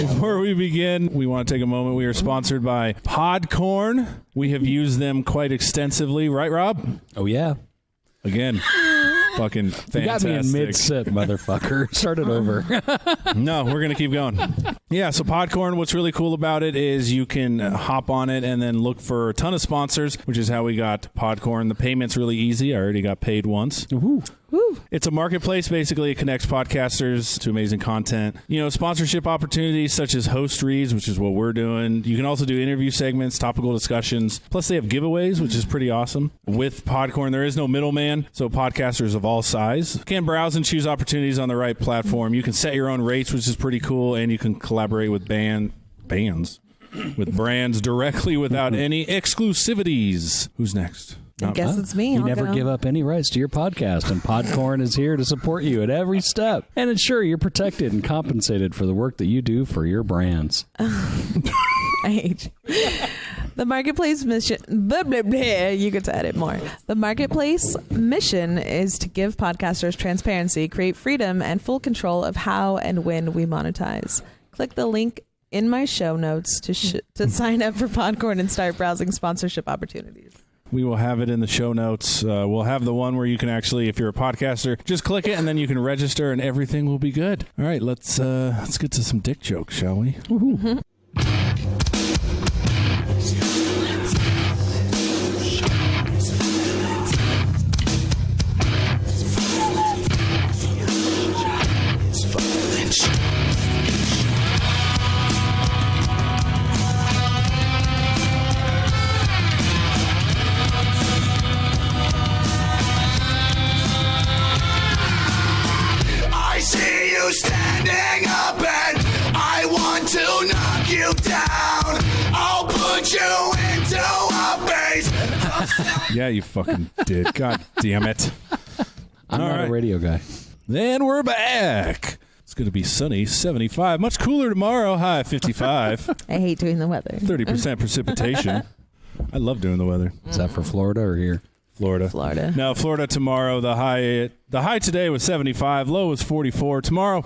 Before we begin, we want to take a moment. We are sponsored by Podcorn. We have used them quite extensively. Right, Rob? Oh, yeah. Again, fucking fantastic. You got me in mid-sip, motherfucker. Start it over. No, we're going to keep going. Yeah, so Podcorn, what's really cool about it is you can hop on it and then look for a ton of sponsors, which is how we got Podcorn. The payment's really easy. I already got paid once. Woo. It's a marketplace. Basically, it connects podcasters to amazing content. You know, sponsorship opportunities such as host reads, which is what we're doing. You can also do interview segments, topical discussions. Plus, they have giveaways, which is pretty awesome. With Podcorn, there is no middleman, so podcasters of all size can browse and choose opportunities on the right platform. You can set your own rates, which is pretty cool, and you can collaborate with bands with brands directly without any exclusivities. Who's next? I guess it's me. You never give up any rights to your podcast, and Podcorn is here to support you at every step and ensure you're protected and compensated for the work that you do for your brands. I hate you. The marketplace mission, blah, blah, blah, you get to edit more. The marketplace mission is to give podcasters transparency, create freedom, and full control of how and when we monetize. Click the link in my show notes to sign up for Podcorn and start browsing sponsorship opportunities. We will have it in the show notes. We'll have the one where you can actually, if you're a podcaster, just click it and then you can register and everything will be good. All right, let's get to some dick jokes, shall we? Mm-hmm. Standing up and I want to knock you down. I'll put you into a base. Yeah, you fucking did. God damn it. I'm not a radio guy. Then we're back. It's going to be sunny, 75. Much cooler tomorrow, high 55. I hate doing the weather. 30% precipitation. I love doing the weather. Is that for Florida or here? Florida. No, Florida tomorrow. The high today was 75. Low was 44. Tomorrow,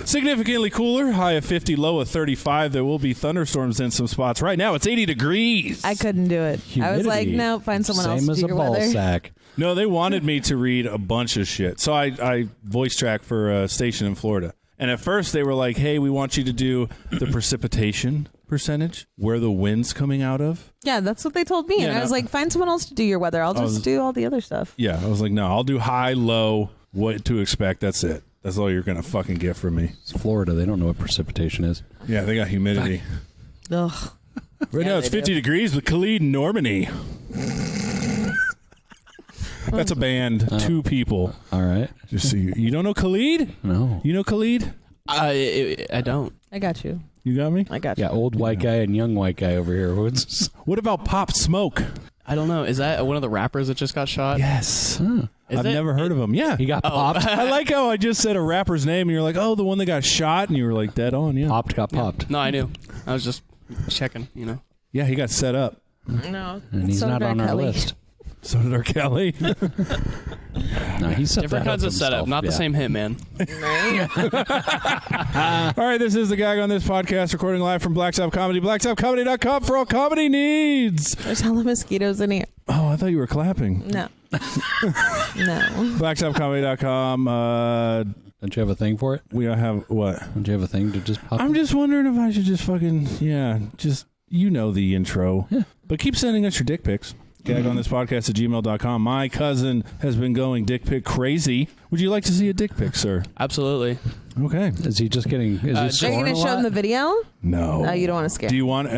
significantly cooler. High of 50. Low of 35. There will be thunderstorms in some spots. Right now, it's 80 degrees. I couldn't do it. Humidity. I was like, no, find someone else to do your weather. Same as a ball sack. No, they wanted me to read a bunch of shit. So I voice track for a station in Florida. And at first, they were like, hey, we want you to do the precipitation percentage, where the wind's coming out of. Yeah, that's what they told me. Yeah, and I was like, find someone else to do your weather. I'll just do all the other stuff. Yeah, I was like, no, I'll do high, low, what to expect. That's it. That's all you're going to fucking get from me. It's Florida. They don't know what precipitation is. Yeah, they got humidity. Ugh. Right now it's 50 degrees with Khalid and Normani. That's a band. 2 people. All right. Just so you don't know Khalid? No. You know Khalid? I don't. I got you. You got me? I got you. Yeah, old white guy and young white guy over here. What about Pop Smoke? I don't know. Is that one of the rappers that just got shot? Yes. Is I've it? never heard of him. Yeah. He got popped. I like how I just said a rapper's name and you're like, oh, the one that got shot, and you were like, dead on, yeah. Got popped. No, I knew. I was just checking, you know. Yeah, he got set up. No. And he's not on our list. So did R. Kelly. No, he's different kinds of setup, not the same hit, man. All right, this is the Gag on This podcast, recording live from Black South Comedy, blacksoutcomedy.com for all comedy needs. There's hella mosquitoes in here. Oh, I thought you were clapping. No. No. blacksoutcomedy.com. Don't you have a thing for it? We have what? Don't you have a thing to just pop? I'm just wondering if I should just fucking, you know the intro. Yeah. But keep sending us your dick pics. GagOnThisPodcast at gmail.com. My cousin has been going dick pic crazy. Would you like to see a dick pic, sir? Absolutely. Okay. Is he just getting... Is he Are you going to show him the video? No. No, you don't want to scare. Do you want...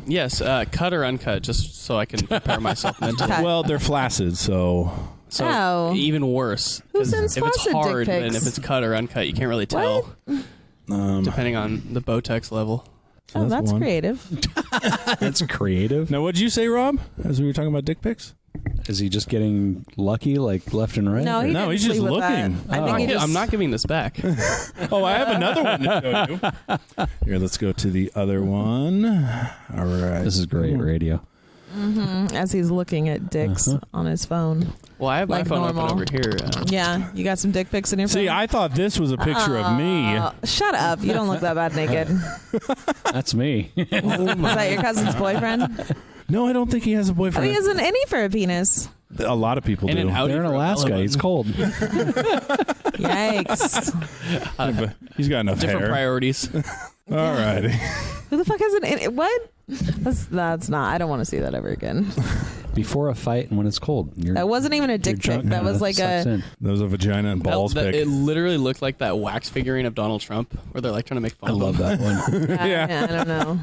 Yes, cut or uncut, just so I can prepare myself mentally. Well, they're flaccid, so... So even worse. Who sends if it's flaccid hard, dick pics? and if it's cut or uncut, you can't really tell. What? Depending on the Botex level. So that's creative. That's creative. Now, what'd you say, Rob, as we were talking about dick pics? Is he just getting lucky, like left and right? No, he's just looking. I'm not giving this back. Oh, I have another one to show you. Here, let's go to the other one. All right. This is great radio. As he's looking at dicks on his phone. Well, I have Like my phone normal. open over here. Yeah, you got some dick pics in your phone? See, I thought this was a picture of me. Shut up. You don't look that bad naked. That's me. Is that your cousin's boyfriend? No, I don't think he has a Oh, boyfriend. he has an innie for a penis. A lot of people And do. an Audi They're in for a Alaska. Bellman. It's cold. Yikes. But he's got enough Different hair. priorities. All righty. Who the fuck has an innie? What? That's not. I don't want to see that ever again. Before a fight and when it's cold. That wasn't even a dick pic. That was like sucks a. in. That was a vagina and balls pic. It literally looked like that wax figurine of Donald Trump where they're like trying to make fun I of love him. that one. Yeah, I don't know.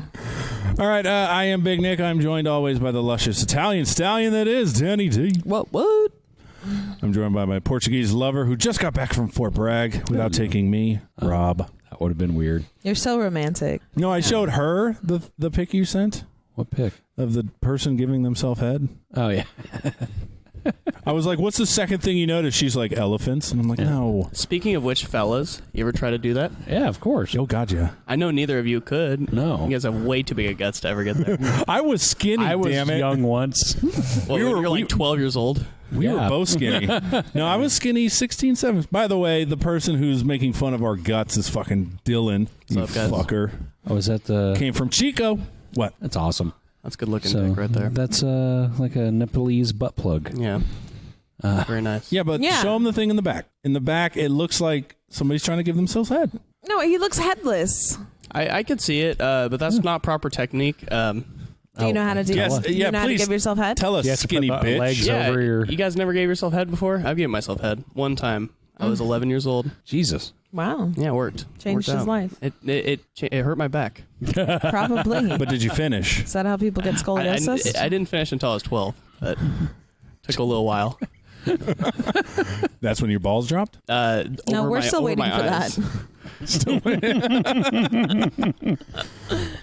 All right, I am Big Nick. I'm joined always by the luscious Italian stallion that is Danny D. What? I'm joined by my Portuguese lover who just got back from Fort Bragg without taking me, Rob. That would have been weird. You're so romantic. No, I showed her the pic you sent What pick? of the person giving themselves head. Oh, yeah. I was like, what's the second thing you notice? She's like, elephants. And I'm like, no. Speaking of which, fellas, you ever try to do that? Yeah, of course. Oh, God, yeah. I know neither of you could. No. You guys have way too big of guts to ever get there. I was skinny, I was damn it. young once. Well, We were- you're like 12 years old. We were Yeah. both skinny. No, I was skinny 16, 17. By the way, the person who's making fun of our guts is fucking Dillon. You What's up, guys? fucker. Oh, is that the... Came from Chico. What? That's awesome. That's good looking So dick right there. that's like a Nepalese butt plug. Yeah. Very nice. Yeah, but Yeah. show them the thing in the back. In the back, it looks like somebody's trying to give themselves head. No, he looks headless. I could see it, but that's not proper technique. Do you know how to do Yes, that? Do yeah, you know how to please. give yourself head? Tell us, You have to put skinny the bitch. legs Yeah, over your... you guys never gave yourself head before? I've given myself head one time. I was 11 years old. Jesus. Wow. Yeah, it worked. Changed Worked his out. life. It hurt my back. Probably. But did you finish? Is that how people get scoliosis? I didn't finish until I was 12, but took a little while. That's when your balls dropped? No, we're still waiting for that.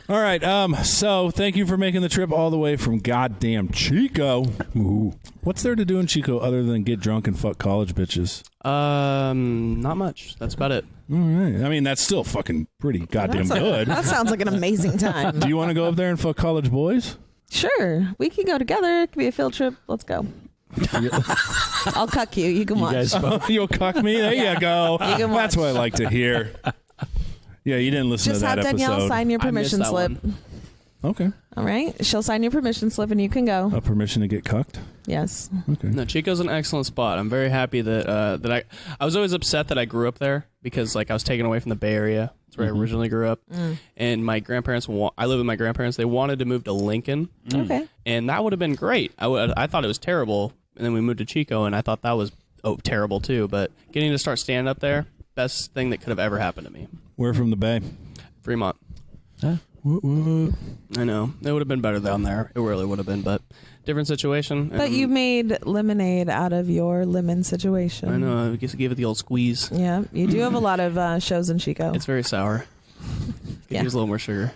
All right. So thank you for making the trip all the way from goddamn Chico. Ooh. What's there to do in Chico other than get drunk and fuck college bitches? Not much. That's about it. All right. I mean, that's still fucking pretty goddamn good. That sounds like an amazing time. Do you want to go up there and fuck college boys? Sure. We can go together. It could be a field trip. Let's go. I'll cuck you. You can watch. guys both- You'll cuck me? There you go. You can That's watch. what I like to hear. Yeah, you didn't listen Just to that have Danielle episode. sign your I missed permission that slip. one. Okay. All right. She'll sign your permission slip and you can go. A permission to get cucked? Yes. Okay. No, Chico's an excellent spot. I'm very happy that I was always upset that I grew up there because like I was taken away from the Bay Area. That's where I originally grew up. And my grandparents, I live with my grandparents. They wanted to move to Lincoln. Okay. And that would have been great. I thought it was terrible. And then we moved to Chico, and I thought that was terrible too. But getting to start standing up there, best thing that could have ever happened to me. We're from the Bay. Fremont. Huh? I know. It would have been better down there. It really would have been, but different situation. But and you made lemonade out of your lemon situation. I know. I guess I gave it the old squeeze. Yeah. You do have a lot of shows in Chico. It's very sour. Yeah. Use a little more sugar.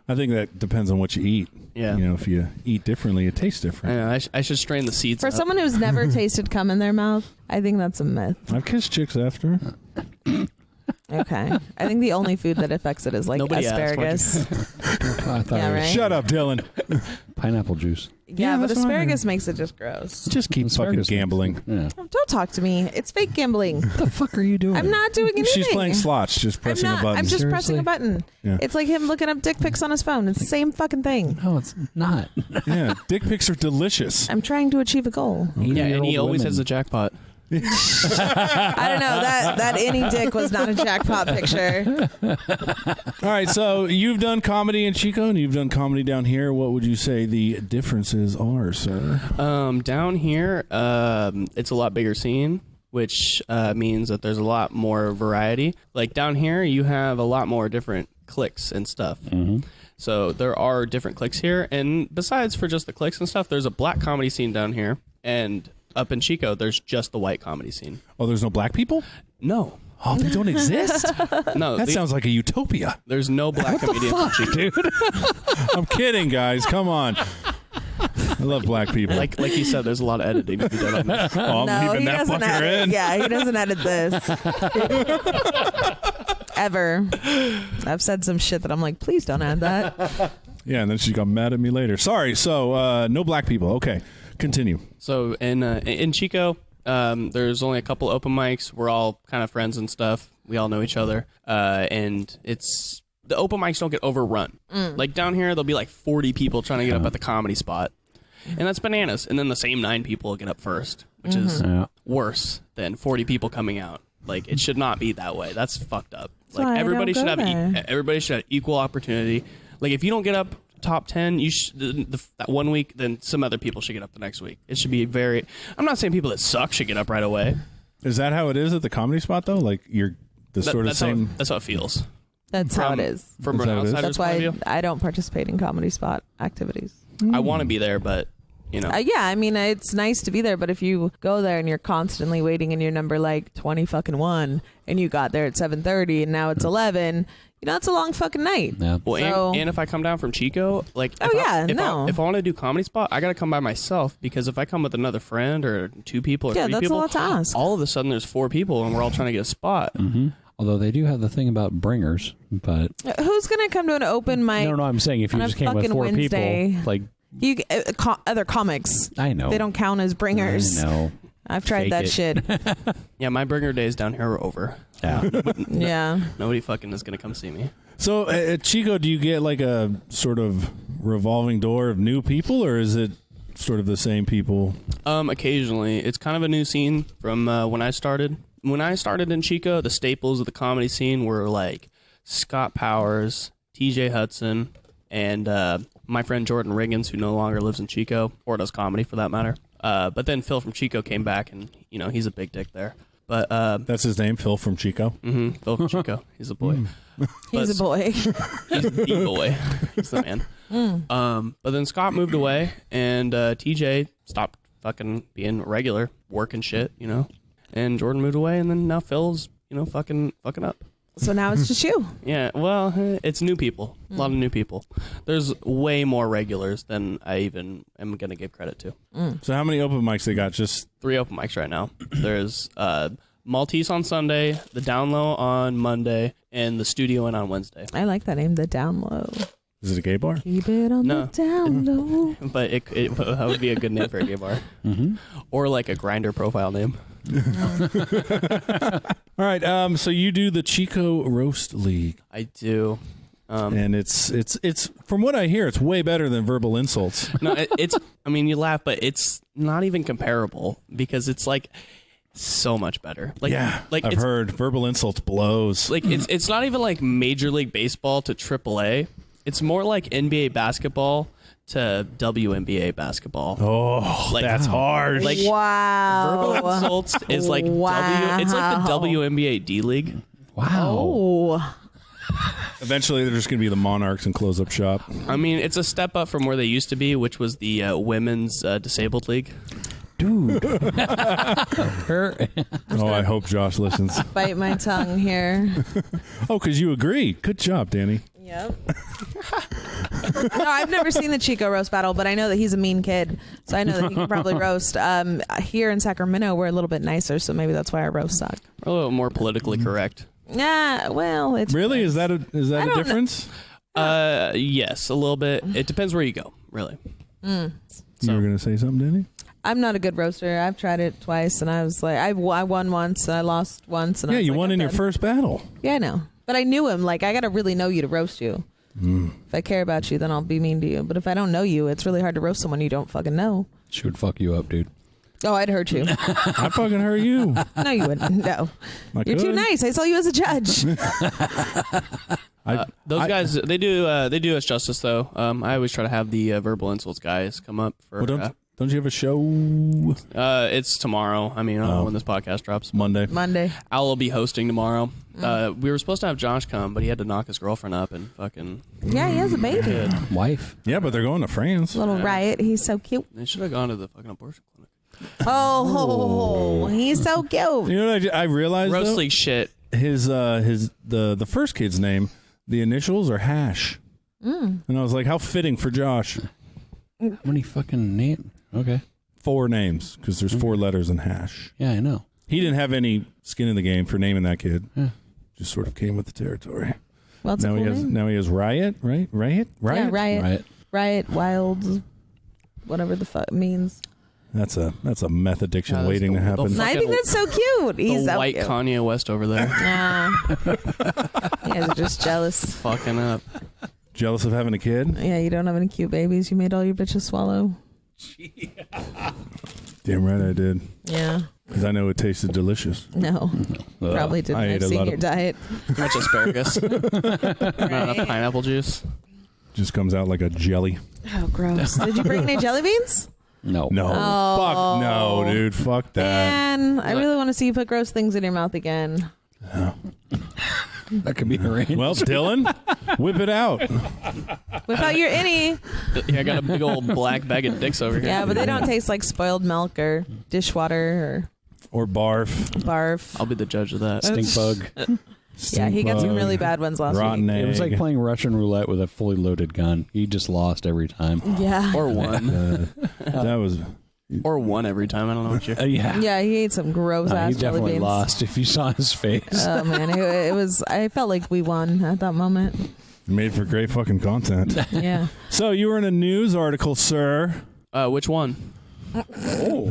I think that depends on what you eat. Yeah. You know, if you eat differently, it tastes I different. know. I should strain the seeds. For up. someone who's never tasted cum in their mouth, I think that's a myth. I've kissed chicks after. Okay. I think the only food that affects it is like Nobody asked, asparagus. I thought Yeah, it was right? Shut up, Dylan. pineapple juice. Yeah, but that's what I asparagus makes it just gross. Just keep Asparagus fucking gambling. Yeah. Don't talk to me. It's fake gambling. What the fuck are you doing? I'm not doing anything. She's playing slots, just I'm pressing not. a button. I'm just Seriously? pressing a button. Yeah. It's like him looking up dick pics on his phone. It's the same fucking thing. No, it's not. Yeah, dick pics are delicious. I'm trying to achieve a goal. Yeah, and he 80-year-old always women. has the jackpot. I don't know. That any dick was not a jackpot picture. All right, so you've done comedy in Chico and you've done comedy down here. What would you say the differences are, sir? Down here, it's a lot bigger scene, which means that there's a lot more variety. Like down here, you have a lot more different cliques and stuff. So there are different cliques here. And besides for just the cliques and stuff, there's a black comedy scene down here. And up in Chico, there's just the white comedy scene. Oh, there's no black people? No. Oh, they don't exist? No. That sounds like a utopia. There's no black comedians in Chico. Dude. I'm kidding, guys. Come on. I love black people. Like you said, there's a lot of editing to be done on this. Oh, I'm No, leaving he that doesn't fucker edit. in. Yeah, he doesn't edit this. Ever. I've said some shit that I'm like, please don't add that. Yeah, and then she got mad at me later. Sorry. So no black people. Okay, continue. So in Chico, there's only a couple open mics. We're all kind of friends and stuff. We all know each other, and it's the open mics don't get overrun. Like down here, there'll be like 40 people trying to get up at the comedy spot, and that's bananas. And then the same 9 people get up first, which is worse than 40 people coming out. Like it should not be that way. That's fucked up. Like everybody should have equal opportunity. Like if you don't get up top 10, you that one week, then some other people should get up the next week. It should be very. I'm not saying people that suck should get up right away. Is that how it is at the comedy spot though? Like you're that's same. That's how it feels. That's how it is. From an outsider's That's point why of view. I don't participate in comedy spot activities. I want to be there, but you know. Yeah, I mean, it's nice to be there, but if you go there and you're constantly waiting and you're number like 20-1 and you got there at 7:30 and now it's 11, you know, it's a long fucking night. Yeah. Well, and if I come down from Chico, like, if I want to do comedy spot, I got to come by myself, because if I come with another friend or 2 people or 3 people, that's a lot to ask. All of a sudden there's 4 people and we're all trying to get a spot. Mm-hmm. Although they do have the thing about bringers, but who's gonna come to an open mic? No, I'm saying if you just came with 4 Wednesday, people, like you other comics. I know they don't count as bringers. I know. I've tried that shit. Yeah, my bringer days down here are over. Yeah. Yeah. Nobody fucking is gonna come see me. So at Chico, do you get like a sort of revolving door of new people, or is it sort of the same people? Occasionally, it's kind of a new scene from when I started. When I started in Chico, the staples of the comedy scene were like Scott Powers, TJ Hudson, and my friend Jordan Riggins, who no longer lives in Chico, or does comedy for that matter. But then Phil from Chico came back, and you know he's a big dick there. But that's his name, Phil from Chico. Mm-hmm, Phil from Chico. He's a boy. He's a boy. He's the boy. He's the man. But then Scott moved away, and TJ stopped fucking being regular, working shit, you know. And Jordan moved away, and then now Phil's, you know, fucking up. So now it's just you. Yeah, well, it's new people. A lot of new people. There's way more regulars than I even am going to give credit to. So how many open mics they got? Just 3 open mics right now. There's Maltese on Sunday, the Down Low on Monday, and the Studio Inn on Wednesday. I like that name, the Down Low. Is it a gay bar? Keep it on the down low. But that would be a good name for a gay bar. Mm-hmm. Or like a Grindr profile name. All right. So you do the Chico Roast League. I do. And it's from what I hear, it's way better than verbal insults. No, it's. I mean, you laugh, but it's not even comparable, because it's like so much better. Like, yeah, like I've heard verbal insults blows. Like it's not even like Major League Baseball to AAA. It's more like NBA basketball to WNBA basketball. Oh, like, that's hard. Like, wow. Verbal insults is like it's like the WNBA D League. Wow. Oh. Eventually, they're just going to be the Monarchs and close up shop. I mean, it's a step up from where they used to be, which was the Women's Disabled League. Dude. Oh, I hope Josh listens. Bite my tongue here. Oh, because you agree. Good job, Danny. Yep. No, I've never seen the Chico roast battle, but I know that he's a mean kid, so I know that he can probably roast. Here in Sacramento, we're a little bit nicer, so maybe that's why our roasts suck. A little more politically correct. Yeah, well, it's really is that a difference? Yes, a little bit. It depends where you go, really. You were going to say something, Danny? I'm not a good roaster. I've tried it twice, and I was like, I won once, and I lost once. And yeah, I was you like, won in your done. first battle. Yeah, I know. But I knew him. Like, I got to really know you to roast you. If I care about you, then I'll be mean to you. But if I don't know you, it's really hard to roast someone you don't fucking know. She would fuck you up, dude. Oh, I'd hurt you. I fucking hurt you. No, you wouldn't. No. You're too nice. I saw you as a judge. Those guys, they do us justice, though. I always try to have the verbal insults guys come up for. Well, don't you have a show? It's tomorrow. I mean, I don't know when this podcast drops. Monday. Al will be hosting tomorrow. We were supposed to have Josh come, but he had to knock his girlfriend up and fucking. Yeah, he has a baby. Wife. Yeah, but they're going to France. Little Riot. He's so cute. They should have gone to the fucking abortion clinic. Oh, he's so cute. You know what I realized? Roast League shit. The first kid's name, the initials are Hash, and I was like, how fitting for Josh. How many fucking names? Okay. 4 names, because there's 4 letters in Hash. Yeah, I know. He didn't have any skin in the game for naming that kid. Yeah. Just sort of came with the territory. What's a Now cool he has name? now he has Riot, right? Riot? Yeah, Riot. Right. Wild, whatever the fuck it means. That's a meth addiction Yeah, waiting to that's the- happen. the I think that's so cute. He's The so white cute. Kanye West over there. Nah. You guys are just jealous. Fucking up. Jealous of having a kid? Yeah, you don't have any cute babies. You made all your bitches swallow. Damn right I did. Yeah. Because I know it tasted delicious. No. Probably didn't. I ate I've a seen lot your of- diet. Too much asparagus. Not enough pineapple juice. Just comes out like a jelly. Oh, gross. Did you bring any jelly beans? No. No. Oh. Fuck no, dude. Fuck that. Man, I really want to see you put gross things in your mouth again. That could be arranged. Well, Dylan, whip it out. Without your innie. Yeah, I got a big old black bag of dicks over here. Yeah, but they don't taste like spoiled milk or dishwater Or barf. or barf. I'll be the judge of that. Stink bug. Yeah, he got some Stink really bug, bad ones last Rotten week. egg. It was like playing Russian roulette with a fully loaded gun. He just lost every time. Yeah. Or one. That was... Or one every time. I don't know what you're... Yeah. Yeah, he ate some gross He ass jelly definitely beans. lost if you saw his face. Oh man, it was. I felt like we won at that moment. Made for great fucking content. Yeah. So you were in a news article, sir. Which one?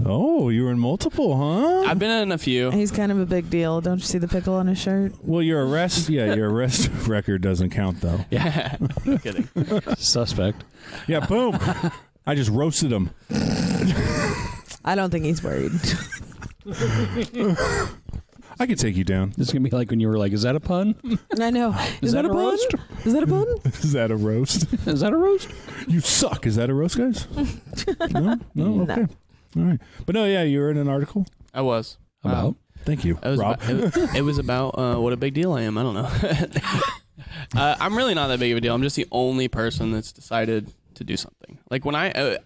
Oh, you were in multiple, huh? I've been in a few. He's kind of a big deal. Don't you see the pickle on his shirt? Well, your arrest record doesn't count, though. Yeah. No kidding. Suspect. Yeah, boom. I just roasted him. I don't think he's worried. I could take you down. This is going to be like when you were like, is that a pun? I know. Is that a a pun? roast? Is that a pun? Is that a roast? Is that a roast? You suck. Is that a roast, guys? No? No? Okay. All right. But no, yeah, you were in an article. I was. About? Thank you, It was Rob. About, it was about what a big deal I am. I don't know. I'm really not that big of a deal. I'm just the only person that's decided to do something. Like when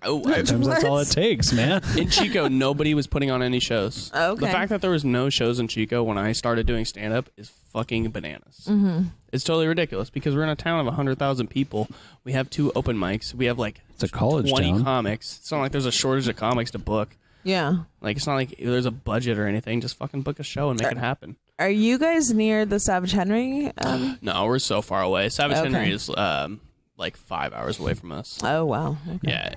Sometimes that's all it takes, man. in Chico, nobody was putting on any shows. Okay. The fact that there was no shows in Chico when I started doing stand-up is fucking bananas. Mm-hmm. It's totally ridiculous because we're in a town of 100,000 people. We have 2 open mics. We have like It's a college 20 town. comics. It's not like there's a shortage of comics to book. Yeah. Like it's not like there's a budget or anything. Just fucking book a show and make it happen. Are you guys near the Savage Henry? No, we're so far away. Savage Okay. Henry is like 5 hours away from us. Oh wow. Okay. Yeah,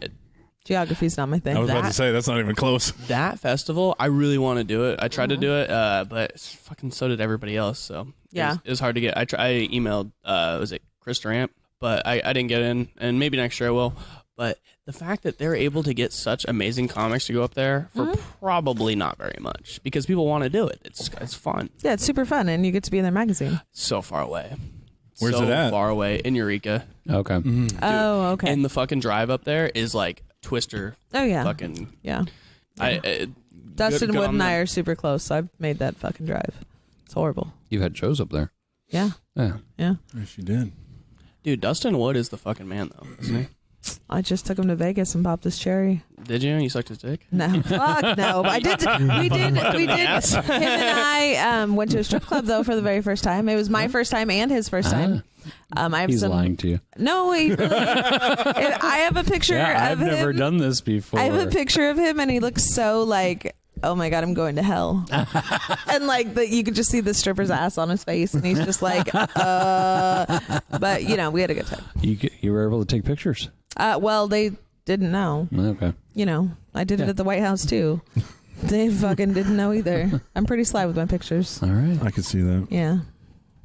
Geography's not my thing. I was about to say, that's not even close. that festival, I really want to do it. I tried to do it, but fucking so did everybody else. So Yeah. it was hard to get. I emailed, was it Chris Durant? But I didn't get in, and maybe next year I will. But the fact that they're able to get such amazing comics to go up there for probably not very much because people want to do it. It's fun. Yeah, it's super fun, and you get to be in their magazine. So far away. Where's so it at? Far away in Eureka. Okay. Oh, okay. And the fucking drive up there is like Twister. Oh yeah. Fucking. Yeah. good Dustin Wood on and I them. are super close, so I've made that fucking drive. It's horrible. You've had shows up there. Yeah. Yeah. Yeah. Yes, you did. Dude, Dustin Wood is the fucking man, though, isn't he? I just took him to Vegas and popped his cherry. Did you? You sucked his dick? No, fuck no. I did. We did. Him and I went to a strip club though for the very first time. It was my first time and his first time. I have He's some. lying to you. No, he really. I have a picture Yeah, of I've him. never done this before. I have a picture of him, and he looks so like, oh my god, I'm going to hell. And like you could just see the stripper's ass on his face, and he's just like, But you know, we had a good time. You were able to take pictures. Well, they didn't know. Okay. You know, I did it at the White House too. They fucking didn't know either. I'm pretty sly with my pictures. All right. I could see that. Yeah.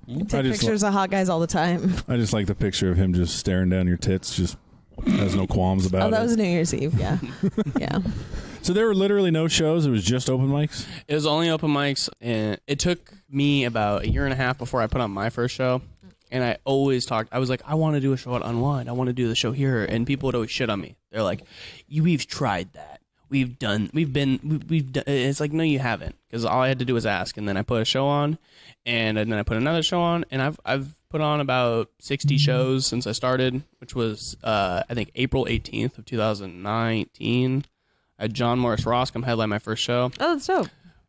I take pictures of hot guys all the time. I just like the picture of him just staring down your tits, just has no qualms about Oh, that it. was New Year's Eve. Yeah. Yeah. So there were literally no shows. It was just open mics. It was only open mics, and it took me about a year and a half before I put on my first show. And I always talked. I was like, I want to do a show at Unwind. I want to do the show here. And people would always shit on me. They're like, we've tried that. We've done. It's like, no, you haven't, because all I had to do was ask, and then I put a show on, and then I put another show on, and I've put on about 60 shows since I started, which was I think April 18th of 2019. I had John Morris Ross come headline my first show. Oh, that's dope.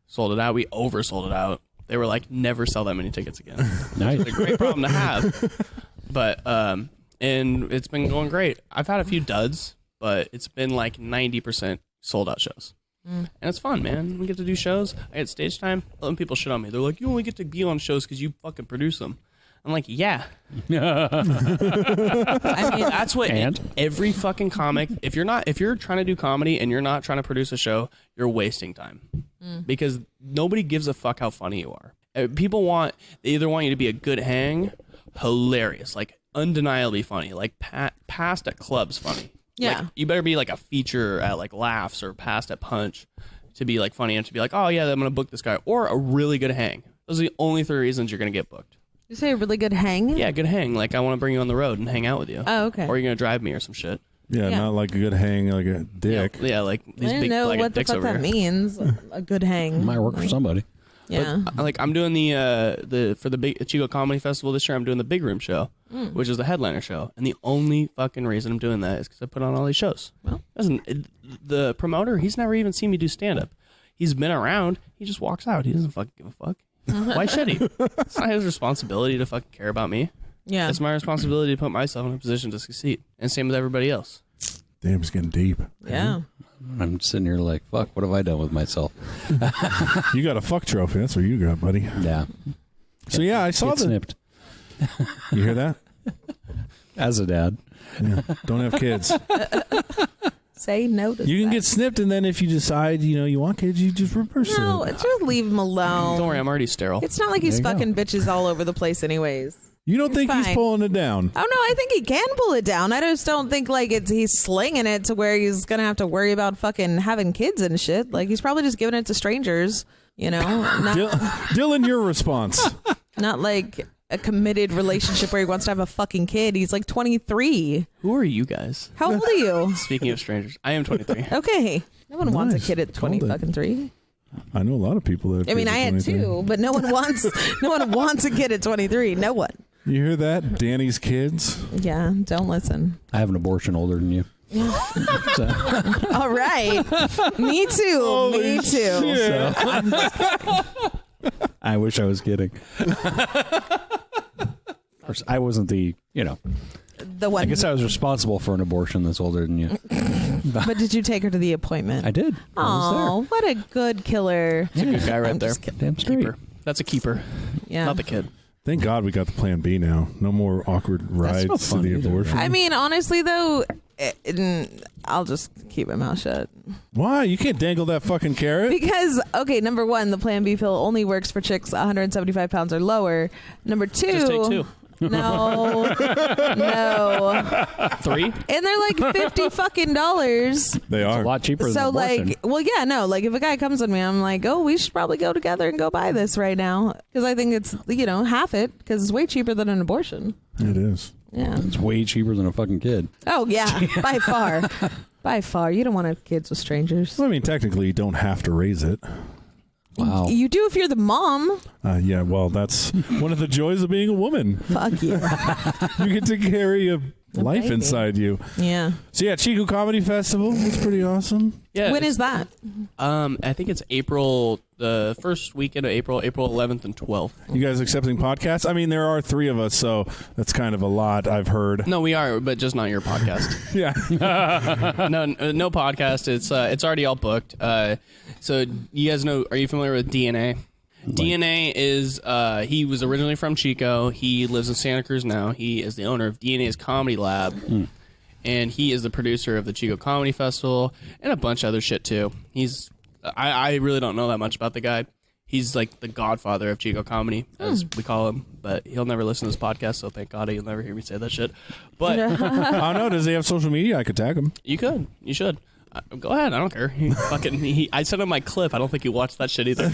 Sold it out. We oversold it out. They were like, never sell that many tickets again. Nice. It's a great problem to have. But, and it's been going great. I've had a few duds, but it's been like 90% sold out shows. And it's fun, man. We get to do shows. I get stage time. Letting people shit on me. They're like, you only get to be on shows because you fucking produce them. I'm like, yeah. I mean, That's what And? every fucking comic. If you're trying to do comedy and you're not trying to produce a show, you're wasting time because nobody gives a fuck how funny you are. They either want you to be a good hang, hilarious, like undeniably funny, like past at clubs funny. Yeah. Like, you better be like a feature at like Laughs or past at Punch to be like funny and to be like, oh yeah, I'm gonna book this guy, or a really good hang. Those are the only 3 reasons you're gonna get booked. you say a really good hang? Yeah, good hang. Like I want to bring you on the road and hang out with you. Oh, okay. Or you're gonna drive me or some shit. Yeah, Yeah. not like a good hang, like a dick. Yeah, like I these didn't big know flagged what the dicks fuck over that here. means. A good hang. Might work for somebody. Yeah. Like I'm doing for the big Chico Comedy Festival this year. I'm doing the Big Room show, which is the headliner show, and the only fucking reason I'm doing that is because I put on all these shows. Well. The promoter, he's never even seen me do stand up. He's been around. He just walks out. He doesn't fucking give a fuck. Why should he? It's not his responsibility to fucking care about me. Yeah. It's my responsibility to put myself in a position to succeed, and same with everybody else. Damn, it's getting deep. Yeah. I'm sitting here like, fuck, what have I done with myself? You got a fuck trophy. That's what you got, buddy. Yeah. So yeah, I saw Get the. snipped. You hear that? As a dad. Yeah. Don't have kids. Say no to You can that. get snipped, and then if you decide you want kids, you just reverse No, it. just leave him alone. Don't worry, I'm already sterile. It's not like he's There you fucking bitches all over the place anyways. You don't think he's fine. pulling it down? Oh no, I think he can pull it down. I just don't think like he's slinging it to where he's gonna have to worry about fucking having kids and shit. Like he's probably just giving it to strangers, you know, Dillon, your response. not like a committed relationship where he wants to have a fucking kid. He's like 23. Who are you guys? How old are you? Speaking of strangers, I am 23. Okay, no one wants a Nice. kid at 20 Called it. fucking 3. I know a lot of people that. Have I mean, kids I at had 23. 2, but no one wants a kid at 23. No one. You hear that? Danny's kids. Yeah, don't listen. I have an abortion older than you. All right. Me too. Me too. I wish I was kidding. Of course, I wasn't the The one. I guess I was responsible for an abortion that's older than you. But did you take her to the appointment? I did. I Oh, was what a good killer. That's a good guy right I'm there. just kidding. there. Damn straight. Keeper. That's a keeper, Yeah. not the kid. Thank God we got the plan B now. No more awkward rides not to fun the either, abortion. I mean, honestly, though, I'll just keep my mouth shut. Why? You can't dangle that fucking carrot. Because, okay, number one, the Plan B pill only works for chicks 175 pounds or lower. Number two. Just take 2. No. No. 3? And they're like $50 fucking dollars. They It's are. a lot cheaper than So, abortion. like, well, yeah, no. Like, if a guy comes with me, I'm like, oh, we should probably go together and go buy this right now. Because I think it's, half it. Because it's way cheaper than an abortion. It is. Yeah. It's way cheaper than a fucking kid. Oh, yeah. By far. By far. You don't want to have kids with strangers. Well, I mean, technically, you don't have to raise it. Wow. You do if you're the mom. Yeah, well, that's one of the joys of being a woman. Fuck you. You get to carry a life baby. inside you. Yeah. So yeah, Chico Comedy Festival. That's pretty awesome. Yeah. When is that? I think it's April, the first weekend of April 11th and 12th. You guys accepting podcasts? I mean, there are 3 of us, so that's kind of a lot. I've heard. No, we are, but just not your podcast. Yeah. no podcast. It's already all booked. So you guys know? Are you familiar with DNA? DNA is he was originally from Chico. He lives in Santa Cruz now. He is the owner of DNA's Comedy Lab, and he is the producer of the Chico Comedy Festival and a bunch of other shit too. I really don't know that much about the guy. He's like the godfather of Chico comedy, as we call him. But he'll never listen to this podcast, so thank God he'll never hear me say that shit. But I don't know. Does he have social media? I could tag him. you should. Go ahead. I don't care. I sent him my clip. I don't think he watched that shit either.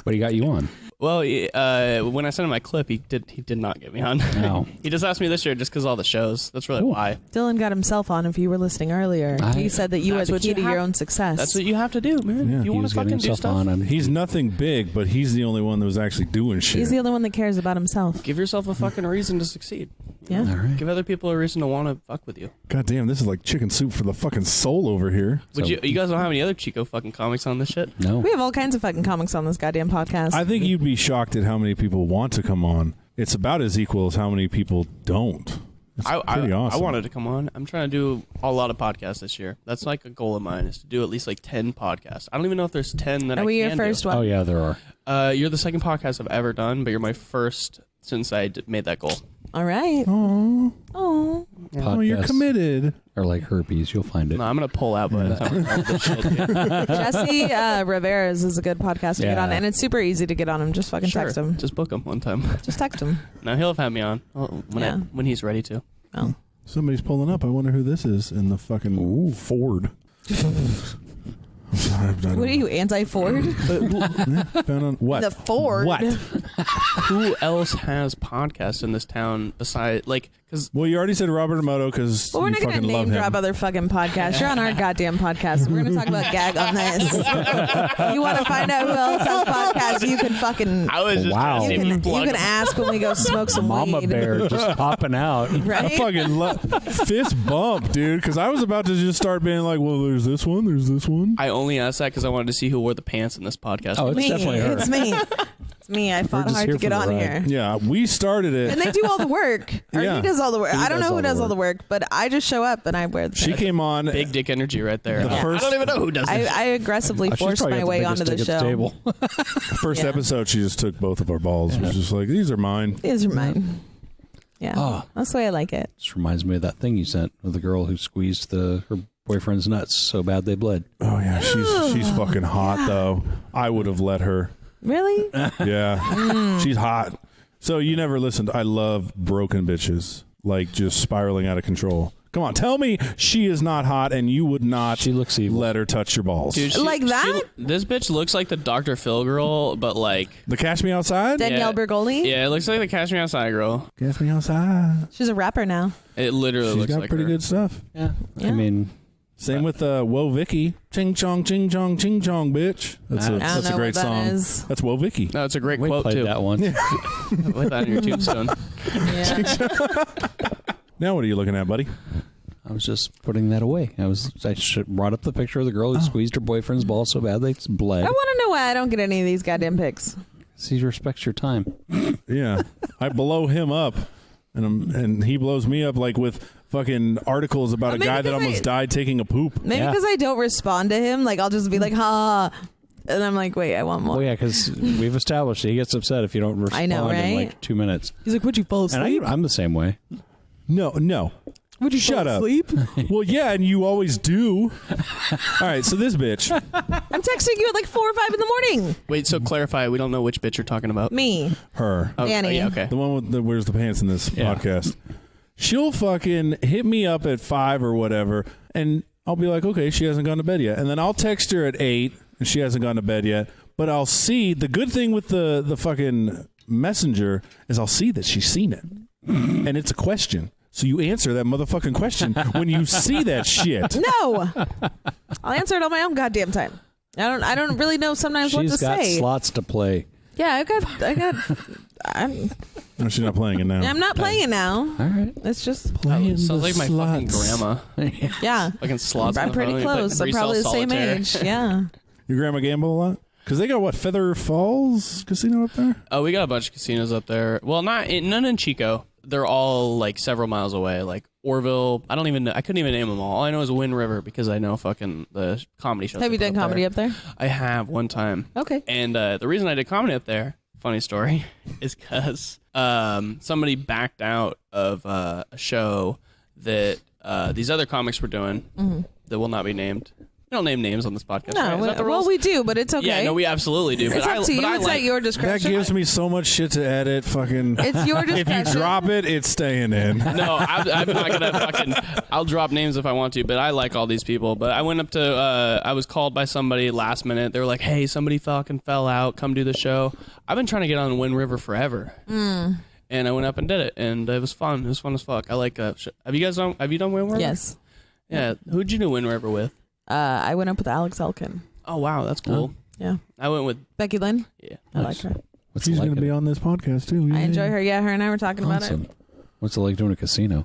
But he got you on. Well, when I sent him my clip, he did not get me on. No. He just asked me this year just because all the shows. That's really why. Dylan got himself on if you were listening earlier. He said that you were That's the what key you to your have- own success. That's what you have to do, man. Yeah. If you He want was to getting fucking do himself stuff, on. And He's nothing big, but he's the only one that was actually doing shit. He's the only one that cares about himself. give yourself a fucking reason to succeed. Yeah. all right. Give other people a reason to want to fuck with you. God damn, this is like chicken soup for the fucking soul over here. Would So- you guys don't have any other Chico fucking comics on this shit? No. We have all kinds of fucking comics on this goddamn podcast. I think you'd be shocked at how many people want to come on. It's about as equal as how many people don't. pretty awesome. I wanted to come on. I'm trying to do a lot of podcasts this year. That's like a goal of mine, is to do at least like 10 podcasts. I don't even know if there's 10 that I can do. Are we your first one? Oh, yeah, there are. You're the second podcast I've ever done, but you're my first since I made that goal. All right. Oh, Oh. oh, you're Podcasts committed. are like herpes. You'll find it. No, I'm going to pull out by the time we start this shit, dude. Jesse Rivera's is a good podcast to get Yeah. on, and it's super easy to get on him. Just fucking Sure. text him. Just book him one time. Just text him. No, he'll have me on when he's ready to. Oh. Somebody's pulling up. I wonder who this is in the fucking Ford. I'm sorry, What are you, anti-Ford? Found on what? The Ford. What? Who else has podcasts in this town besides, like, because Well, you already said Robert Emoto because Well, we're you not going fucking to love name him. drop other fucking podcasts. You're on our goddamn podcast. We're going to talk about gag on this. You want to find out who else has podcasts? You can fucking. I was just Wow. trying to You see if can, plug you can ask when we go smoke some Mama weed. bear just popping out. I Right? fucking fist bump, dude, because I was about to just start being like, well, there's this one. I only asked that because I wanted to see who wore the pants in this podcast. Oh, it's Me. definitely her. It's me. It's me. I fought just hard here to get for the on ride. here. Yeah, we started it. And they do all the work. Or Yeah. he does all the work. I don't know who does all the work. work, but I just show up and I wear the She pants. came on. Big dick energy right there. The first- I don't even know who does this. I aggressively She's forced probably my got way biggest onto the dick at show. table. First Yeah. episode, she just took both of our balls. It was just like, these are mine. These are mine. Yeah. Oh. That's the way I like it. This reminds me of that thing you sent of the girl who squeezed her boyfriend's nuts so bad they bled. Oh yeah, she's fucking hot though. I would have let her. Really? Yeah, she's hot. So you never listened. I love broken bitches, like just spiraling out of control. Come on, tell me she is not hot, and you would not. She looks evil. Let her touch your balls. Dude, Like that? This bitch looks like the Dr. Phil girl, but like, The Cash Me Outside. Danielle Yeah. Bergoli? yeah, it looks like the Cash Me Outside girl. Cash Me Outside. She's a rapper now. It literally She's looks got like pretty her. good stuff. Yeah. Yeah. I mean, Same with Whoa Vicky. Ching chong, ching chong, bitch. That's I a don't that's a know great what that song. is. That's Whoa Vicky. No, it's a great we quote played too. that one. Put that on your tombstone. Yeah. Now what are you looking at, buddy? I was just putting that away. I brought up the picture of the girl who squeezed her boyfriend's ball so bad they bled. I want to know why I don't get any of these goddamn pics. He respects your time. Yeah, I blow him up, and he blows me up like with fucking articles about a Maybe guy that because almost died taking a poop. Maybe Yeah. because I don't respond to him. Like, I'll just be like, ha. And I'm like, wait, I want more. Oh yeah, because we've established he gets upset if you don't respond I know, in right? like 2 minutes. He's like, would you fall And asleep? I'm the same way. No. Would you Shut fall up. asleep? Well, yeah, and you always do. All right, so this bitch. I'm texting you at like 4 or 5 in the morning. Wait, so clarify, we don't know which bitch you're talking about. Me. Her. Oh, Danny. yeah, okay. The one with the wears the pants in this Yeah. podcast. She'll fucking hit me up at 5 or whatever, and I'll be like, okay, she hasn't gone to bed yet. And then I'll text her at 8, and she hasn't gone to bed yet. But I'll see, the good thing with the fucking messenger is I'll see that she's seen it. And it's a question. So you answer that motherfucking question when you see that shit. No. I'll answer it on my own goddamn time. I don't really know sometimes what to She's got say. slots to play. Yeah, I'm No, she's not playing it now. not playing it now. All right. It's just, Playing Sounds the like my fucking slots. grandma. yeah. Fucking slots. on I'm the pretty phone, close. but I'm probably the resell same solitaire. age. Yeah. Your grandma gamble a lot? Because they got, what, Feather Falls Casino up there? Oh, we got a bunch of casinos up there. Well, none in Chico. They're all like several miles away. Like Orville. I couldn't even name them all. All I know is Wind River because I know fucking the comedy shows. Have you done comedy up there? I have one time. Okay. And the reason I did comedy up there, funny story, is because somebody backed out of a show that these other comics were doing that will not be named. We don't name names on this podcast. No, right? Is that the well, rules? we do, but it's okay. Yeah, no, we absolutely do. it's but up to you. but It's like, at your That discretion. gives me so much shit to edit. Fucking. It's your If discretion. you drop it, it's staying in. No, I'm not gonna fucking. I'll drop names if I want to, but I like all these people. But I went up to. I was called by somebody last minute. They were like, "Hey, somebody fucking fell out. Come do the show." I've been trying to get on Wind River forever, and I went up and did it, and it was fun. It was fun as fuck. I like. Have you guys done? Have you done Wind River? Yes. Yeah. Who'd you do Wind River with? I went up with Alex Elkin. Oh wow, that's cool. Yeah. I went with Becky Lynn. yeah. I like her. What's She's it like going to be on this podcast, too. I enjoy her. Yeah, her and I were talking about Awesome. it. What's it like doing a casino?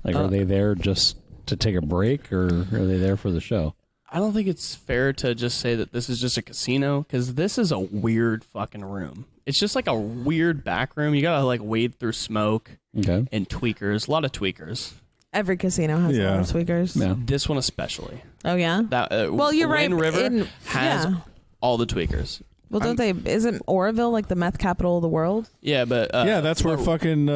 Like, are they there just to take a break, or are they there for the show? I don't think it's fair to just say that this is just a casino because this is a weird fucking room. It's just like a weird back room. You gotta like wade through smoke. Okay. and tweakers. A lot of tweakers. Every casino has a lot of tweakers. Yeah. This one especially. Oh yeah. That Well, you're right. Wind River has yeah. all the tweakers. Well, don't they? Isn't Oroville like the meth capital of the world? Yeah, but yeah, that's where fucking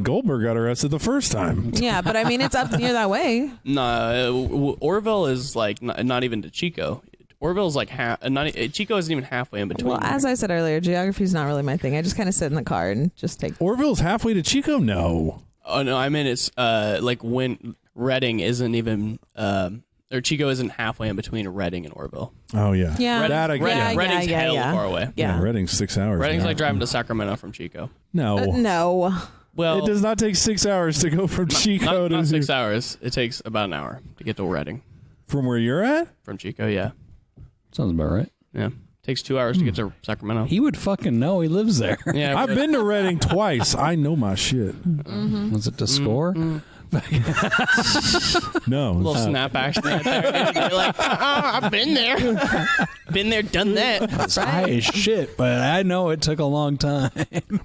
Goldberg got arrested the first time. Yeah, but I mean, it's up near that way. No, Oroville is like not even to Chico. Oroville's like Chico isn't even halfway in between. Well, as I said earlier, geography's not really my thing. I just kind of sit in the car and just take. Orville's halfway to Chico? No. Oh no, I mean it's like when Redding isn't even or Chico isn't halfway in between Redding and Orville. Oh yeah. Yeah. That I get. Redding's hell far away. Yeah. Redding's 6 hours. Redding's now. like driving to Sacramento from Chico. No. No. Well, It does not take 6 hours to go from Chico not to 6 hours. It takes about an hour to get to Redding from where you're at. from Chico. Yeah, Sounds about right. yeah. Takes 2 hours to get to Sacramento. He would fucking know. He lives there. Yeah, I've been to Redding twice. I know my shit. Was it to score? No. little snap action right there. You're like, I've been there, done that. It's high as shit, but I know it took a long time.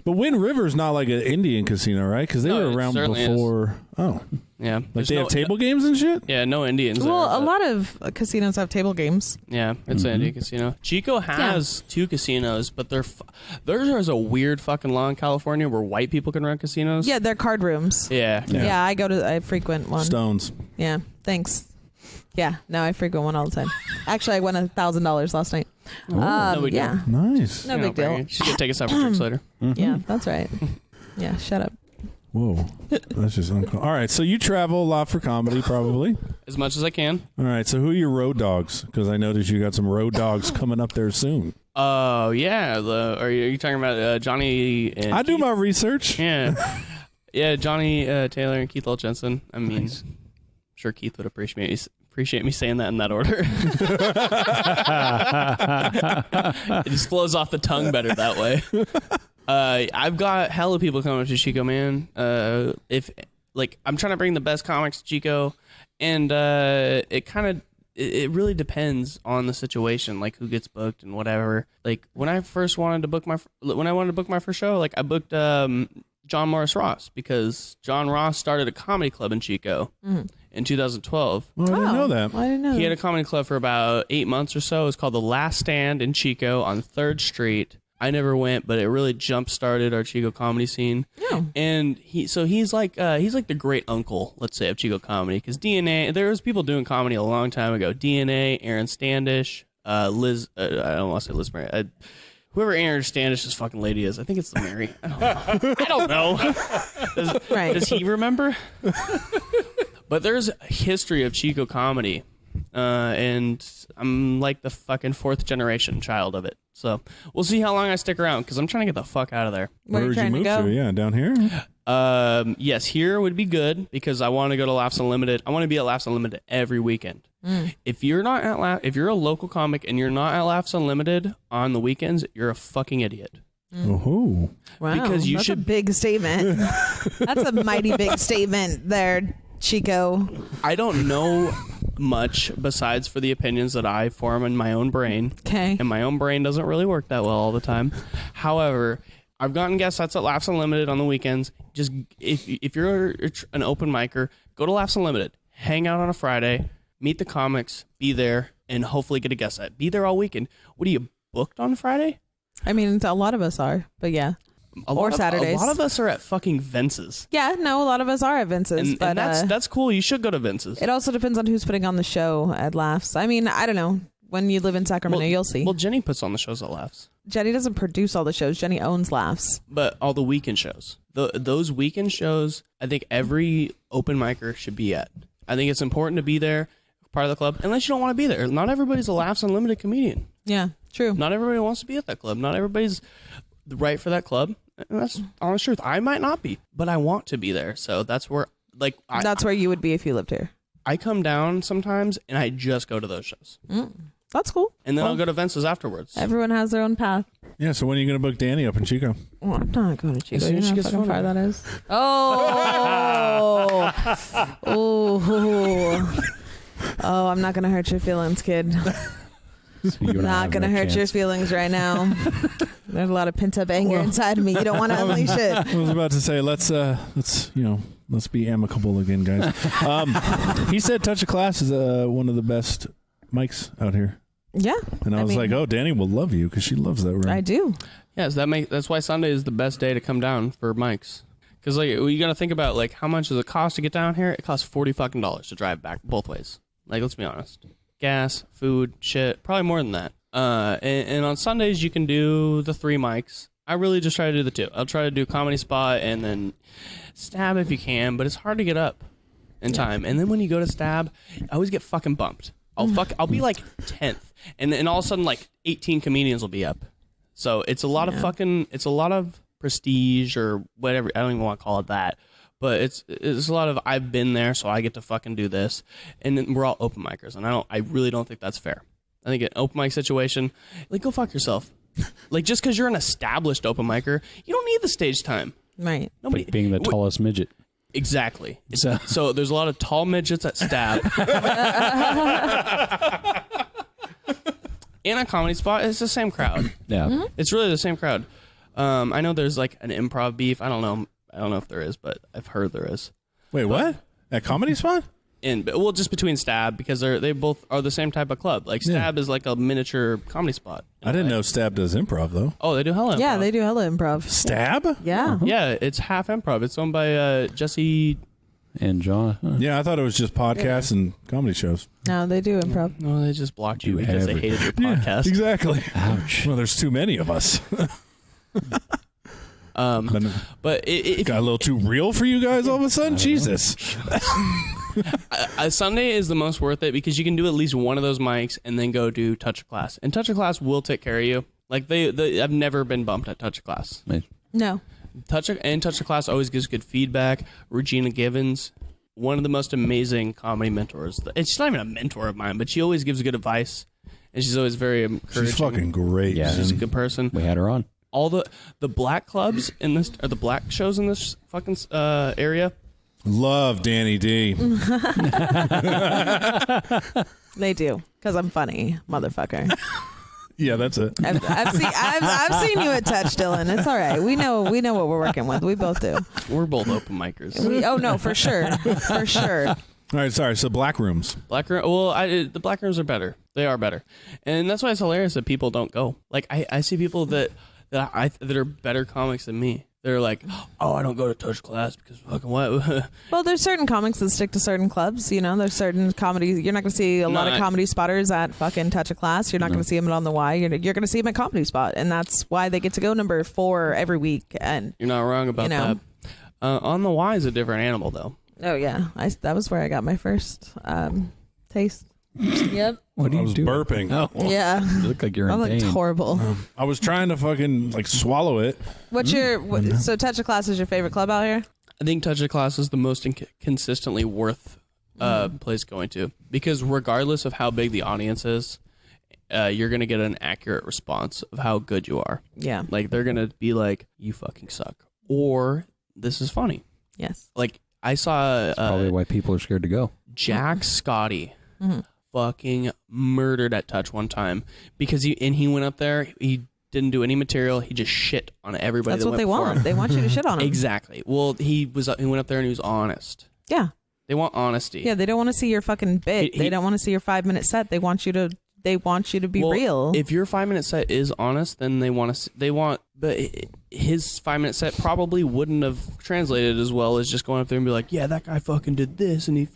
But Wind River's not like an Indian casino, right? Because they No, were it around certainly before. Oh, Yeah, like There's they no- have table games and shit. Yeah, no Indians. Well, there, a but- lot of casinos have table games. Yeah, it's an Indian casino. Chico has 2 casinos, but theirs is a weird fucking law in California where white people can run casinos. Yeah, they're card rooms. Yeah. Yeah, I frequent one. Stones. Yeah, thanks. Yeah, no, I frequent one all the time. Actually, I won $1,000 last night. no big deal. Yeah, Nice. no big deal. You should take us out for drinks later. Yeah, that's right. Yeah, shut up. Whoa. That's just uncomfortable. All right. So you travel a lot for comedy, probably. As much as I can. All right. So who are your road dogs? Because I noticed you got some road dogs coming up there soon. Oh, yeah. Are you talking about Johnny and I do Keith? my research. Yeah. Yeah, Johnny Taylor and Keith L. Jensen. I mean, I'm sure Keith would appreciate me saying that in that order. It just flows off the tongue better that way. I've got hella people coming up to Chico, man. If like I'm trying to bring the best comics to Chico, and it really depends on the situation, like who gets booked and whatever. Like when I wanted to book my first show, like I booked John Morris Ross because John Ross started a comedy club in Chico in 2012. Well, I didn't know that. I didn't know. He had a comedy club for about 8 months or so. It's called The Last Stand in Chico on 3rd Street. I never went, but it really jump-started our Chico comedy scene. Oh. And he's like the great uncle, let's say, of Chico comedy. Because DNA, there was people doing comedy a long time ago. DNA, Aaron Standish, Liz. I don't want to say Liz Mary. Whoever Aaron Standish's fucking lady is, I think it's the Mary. I don't know. Right. Does he remember? But there's a history of Chico comedy, and I'm like the fucking 4th generation child of it. So we'll see how long I stick around because I'm trying to get the fuck out of there. Where are you would you trying to move go? Yeah, down here. Yes, here would be good because I want to go to Laughs Unlimited. I want to be at Laughs Unlimited every weekend. If you're not at if you're a local comic and you're not at Laughs Unlimited on the weekends, you're a fucking idiot. Oh. Wow, Because you that's should- a big statement. That's a mighty big statement there, Chico. I don't know much besides for the opinions that I form in my own brain. Okay. And my own brain doesn't really work that well all the time. However, I've gotten guest sets at Laughs Unlimited on the weekends. Just if you're an open micer, go to Laughs Unlimited. Hang out on a Friday, meet the comics, be there, and hopefully get a guest set. Be there all weekend. What are you booked on Friday? I mean, a lot of us are, but yeah. Or Saturdays. A lot of us are at fucking Vince's. Yeah, no, a lot of us are at Vince's, And, but that's cool. You should go to Vince's. it also depends on who's putting on the show at Laughs. I mean, I don't know. When you live in Sacramento, you'll see. Well, Jenny puts on the shows at Laughs. Jenny doesn't produce all the shows. Jenny owns Laughs. But all the weekend shows. Those weekend shows, I think every open micer should be at. I think it's important to be there, part of the club, unless you don't want to be there. Not everybody's a Laughs Unlimited comedian. Yeah, true. Not everybody wants to be at that club. Not everybody's right for that club. And that's the honest truth. I might not be, but I want to be there. So that's where, like, That's where you would be if you lived here. I come down sometimes and I just go to those shows. That's cool. And then I'll go to Vince's afterwards. Everyone has their own path. Yeah. So when are you going to book Danny up in Chico? Well, I'm not going to Chico. As soon You as know she how gets fucking far phone that is. Oh. Oh, I'm not going to hurt your feelings, kid. Not going to hurt your feelings right now. There's a lot of pent up anger inside of me. You don't want to unleash it. I was about to say, let's be amicable again, guys. He said Touch of Class is one of the best mics out here. Yeah. And I was like, oh, Danny will love you because she loves that room. I do. Yes, that's why Sunday is the best day to come down for mics. Because like you got to think about like how much does it cost to get down here? It costs $40 to drive back both ways. Like, let's be honest. Gas, food, shit, probably more than that. And on Sundays you can do the 3 mics. I really just try to do the 2. I'll try to do Comedy Spot and then Stab if you can, but it's hard to get up in time. And then when you go to Stab, I always get fucking bumped. I'll be like 10th, and then all of a sudden like 18 comedians will be up. So it's a lot of it's a lot of prestige or whatever. I don't even want to call it that, but it's a lot of I've been there, so I get to fucking do this, and then we're all open micers, and I really don't think that's fair. I think an open mic situation, like, go fuck yourself. Like, just because you're an established open micer, you don't need the stage time. Right. Nobody like being the tallest midget. Exactly. So there's a lot of tall midgets at Stab. In a Comedy Spot, it's the same crowd. Yeah. Mm-hmm. It's really the same crowd. I know there's like an improv beef. I don't know if there is, but I've heard there is. Wait, what? At Comedy Spot? Just between Stab, because they both are the same type of club. Like, Stab is like a miniature Comedy Spot. I didn't know Stab does improv, though. Oh, they do hella improv. Yeah, they do hella improv. Stab? Yeah. Yeah, it's half improv. It's owned by Jesse and John. Yeah, I thought it was just podcasts and comedy shows. No, they do improv. No, they just blocked you because they hated your podcast. Yeah, exactly. Ouch. Well, there's too many of us. But it got a little too real for you guys all of a sudden? Jesus. Sunday is the most worth it because you can do at least one of those mics and then go do Touch of Class. And Touch of Class will take care of you. Like, I've never been bumped at Touch of Class. No. Touch of Class always gives good feedback. Regina Givens, one of the most amazing comedy mentors. She's not even a mentor of mine, but she always gives good advice. And she's always very encouraging. She's fucking great. Yeah, she's a good person. We had her on. All the black clubs in this, or the black shows in this fucking area. Love Danny D. They do, because I'm funny, motherfucker. Yeah, that's it. I've seen you at Touch, Dillon. It's all right. We know what we're working with. We both do. We're both open micers. Oh no, for sure, for sure. All right, sorry. So black rooms. The black rooms are better. They are better, and that's why it's hilarious that people don't go. Like, I see people that are better comics than me. They're like, oh, I don't go to Touch Class because fucking what? Well, there's certain comics that stick to certain clubs. You know, there's certain comedies. You're not going to see a lot of comedy spotters at fucking Touch a Class. You're not going to see them on the Y. You're going to see them at Comedy Spot, and that's why they get to go number 4 every week. And you're not wrong about that. On the Y is a different animal, though. Oh yeah, that was where I got my first taste. Yep. What I was burping. Oh, yeah. You look like you're in I looked pain. horrible. I was trying to fucking like swallow it. What's so Touch a Class is your favorite club out here? I think Touch a Class is the most consistently worth place going to, because regardless of how big the audience is, you're gonna get an accurate response of how good you are. Yeah. Like, they're gonna be like, you fucking suck, or this is funny. Yes. Like, I saw That's probably why people are scared to go. Jack Scotty fucking murdered at Touch one time because he went up there. He didn't do any material. He just shit on everybody. That's what they want. They want you to shit on them. Exactly. Well, he went up there and he was honest. Yeah. They want honesty. Yeah, they don't want to see your fucking bit. They don't want to see your 5-minute set. They want you to be real. If your 5-minute set is honest, then but his 5-minute set probably wouldn't have translated as well as just going up there and be like, yeah, that guy fucking did this, and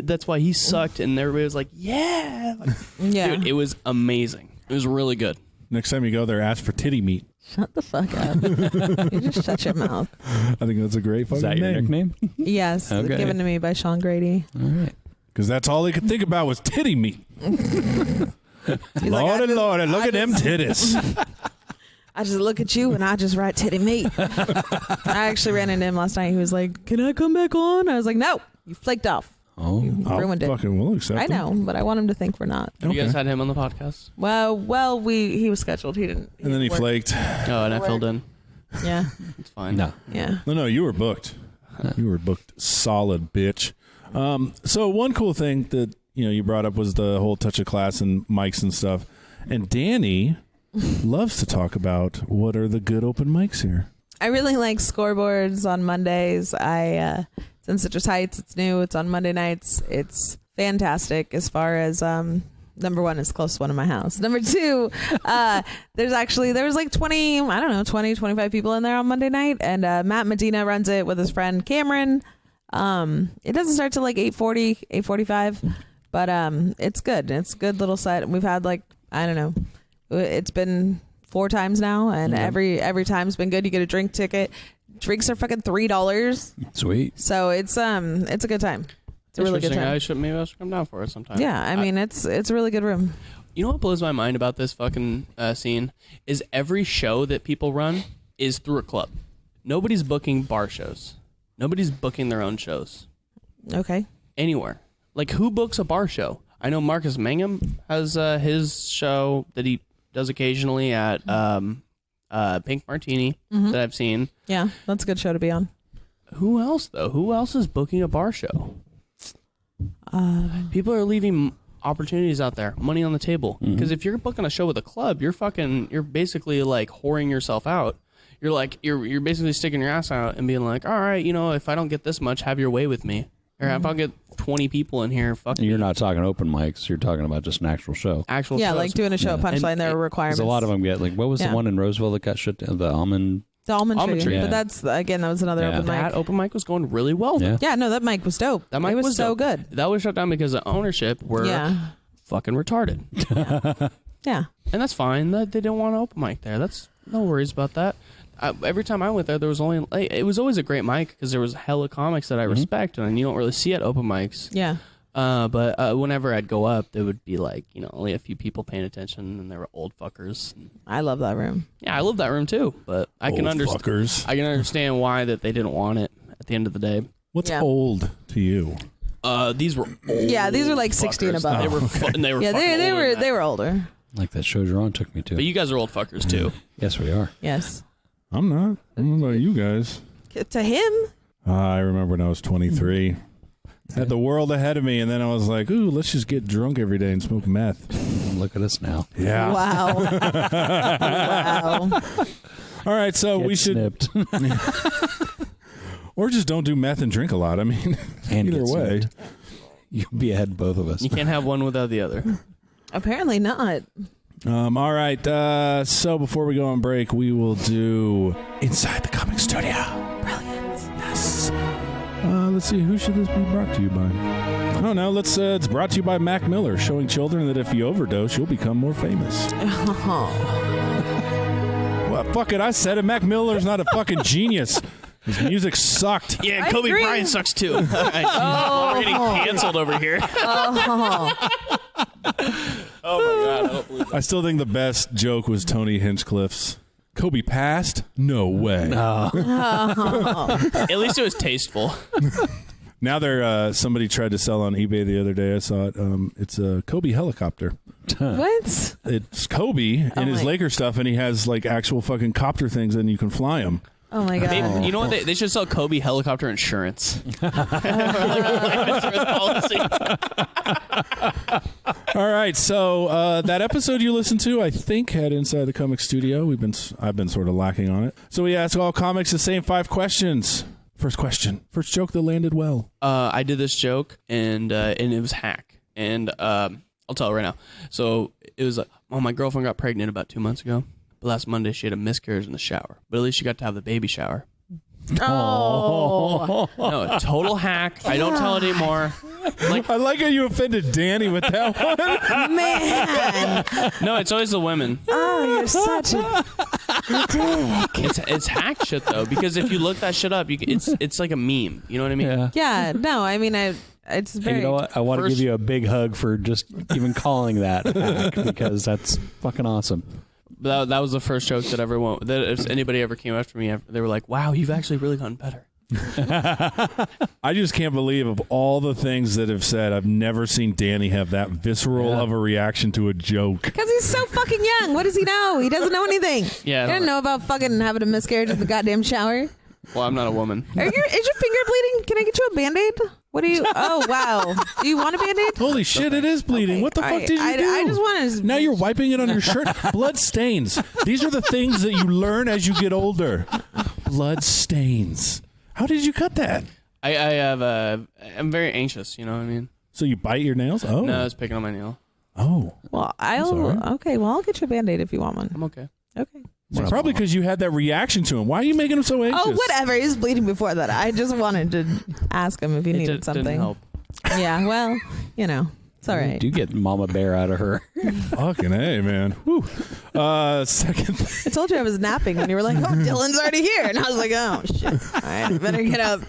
that's why he sucked, and everybody was like, yeah. Yeah. Dude, it was amazing. It was really good. Next time you go there, ask for titty meat. Shut the fuck up. You just shut your mouth. I think that's a great fucking Is that your nickname? Yes. Okay. Given to me by Sean Grady. All right. Because that's all they could think about was titty meat. Lord, look at them titties. I just look at you and I just write titty meat. I actually ran into him last night. He was like, can I come back on? I was like, no, you flaked off. Oh. Ruined it. Fucking will accept I know, but I want him to think we're not. You guys had him on the podcast? Well, he was scheduled. He didn't. And then he flaked. Oh, and I filled in. Yeah. It's fine. No. Yeah. No, you were booked. You were booked solid, bitch. So one cool thing that you brought up was the whole touch of class and mics and stuff. And Danny loves to talk about what are the good open mics here. I really like Scoreboards on Mondays. It's in Citrus Heights. It's new. It's on Monday nights. It's fantastic as far as number one, it's close to one in my house. Number two, there was like 25 people in there on Monday night, and Matt Medina runs it with his friend Cameron. It doesn't start till like 8:40, 8:45, but it's good. It's a good little set. We've had it's been 4 times now, and every time's been good. You get a drink ticket. Drinks are fucking $3. Sweet. So it's a good time. It's a really good time. Maybe I should come down for it sometime. Yeah, I mean it's a really good room. You know what blows my mind about this fucking scene is every show that people run is through a club. Nobody's booking bar shows. Nobody's booking their own shows. Okay. Anywhere. Like, who books a bar show? I know Marcus Mangum has his show that he does occasionally at Pink Martini that I've seen. Yeah, that's a good show to be on. Who else, though? Who else is booking a bar show? People are leaving opportunities out there, money on the table. Because if you're booking a show with a club, you're basically like whoring yourself out. You're like, you're basically sticking your ass out and being like, all right, if I don't get this much, have your way with me. Or if I'll get 20 people in here, fuck. You're not talking open mics. You're talking about just an actual show. Actual yeah, shows. like doing a show at Punchline. There are requirements. Because a lot of them get like, what was the one in Roseville that got shut down? The almond tree. Yeah. But that was another open mic. That open mic was going really well. Yeah, no, that mic was dope. That mic was so dope. good. That was shut down because the ownership were fucking retarded. Yeah. And that's fine. They didn't want an open mic there. That's no worries about that. Every time I went there, there was it was always a great mic because there was hella comics that I respect, and you don't really see at open mics. Yeah. But whenever I'd go up, there would be like, only a few people paying attention, and there were old fuckers. I love that room. Yeah, I love that room too, but I can understand why that they didn't want it at the end of the day. What's old to you? These were old. Yeah, these are like 60 and above. They were they were older. Like that show Jerron took me to. But you guys are old fuckers too. Yes, we are. Yes. I'm not. I don't know about you guys. To him? I remember when I was 23. Had the world ahead of me, and then I was like, ooh, let's just get drunk every day and smoke meth. Look at us now. Yeah. Wow. Wow. All right, so we should... Snipped. Or just don't do meth and drink a lot. I mean, And either get way. snipped. You'll be ahead of both of us. You can't have one without the other. Apparently not. All right, so before we go on break, we will do Inside the Comic Studio. Brilliant. Yes. Let's see, who should this be brought to you by? I don't know. It's brought to you by Mac Miller, showing children that if you overdose, you'll become more famous. Well, fuck it, I said it. Mac Miller's not a fucking genius. His music sucked. Yeah, and Kobe Bryant sucks too. We're getting canceled over here. Oh my God, I don't believe that. I still think the best joke was Tony Hinchcliffe's. Kobe passed? No way. At least it was tasteful. Now somebody tried to sell on eBay the other day. I saw it. It's a Kobe helicopter. What? It's Kobe in his Laker stuff, and he has like actual fucking copter things, and you can fly them. Oh my God. Maybe, you know what? They should sell Kobe helicopter insurance. All right, so that episode you listened to, I think, had Inside the Comic Studio. I've been sort of lacking on it. So we ask all comics the same 5 questions. First question. First joke that landed well. I did this joke, and it was hack. And I'll tell it right now. So it was like, my girlfriend got pregnant about 2 months ago. But last Monday, she had a miscarriage in the shower. But at least she got to have the baby shower. Oh. No, total hack. I don't tell it anymore. I like how you offended Danny with that one. Man. No, it's always the women. Oh, you're such a dick. It's hack shit, though, because if you look that shit up, it's like a meme. You know what I mean? Yeah, no, I mean, it's very... Hey, you know what? I want to give you a big hug for just even calling that hack, because that's fucking awesome. That was the first joke that if anybody ever came after me, they were like, wow, you've actually really gotten better. I just can't believe of all the things that have said, I've never seen Danny have that visceral of a reaction to a joke. Because he's so fucking young. What does he know? He doesn't know anything. Yeah, he doesn't know about fucking having a miscarriage in the goddamn shower. Well, I'm not a woman. Is your finger bleeding? Can I get you a Band-Aid? What do you? Oh wow! Do you want a Band-Aid? Holy shit! It is bleeding. Okay. What the fuck did you do? I just wanted to. Now you're wiping it on your shirt. Blood stains. These are the things that you learn as you get older. Blood stains. How did you cut that? I'm very anxious. You know what I mean? So you bite your nails? Oh. No, I was picking on my nail. Oh. Well, sorry. okay. Well, I'll get you a Band-Aid if you want one. I'm okay. Okay. Well, probably because you had that reaction to him. Why are you making him so anxious? Oh, whatever. He was bleeding before that. I just wanted to ask him if he needed something. Didn't help. Yeah. Well, it's all right. Do get Mama Bear out of her. Fucking A, man. Whew. Second thing. I told you I was napping when you were like, "Oh, Dylan's already here," and I was like, "Oh shit! All right, I better get up."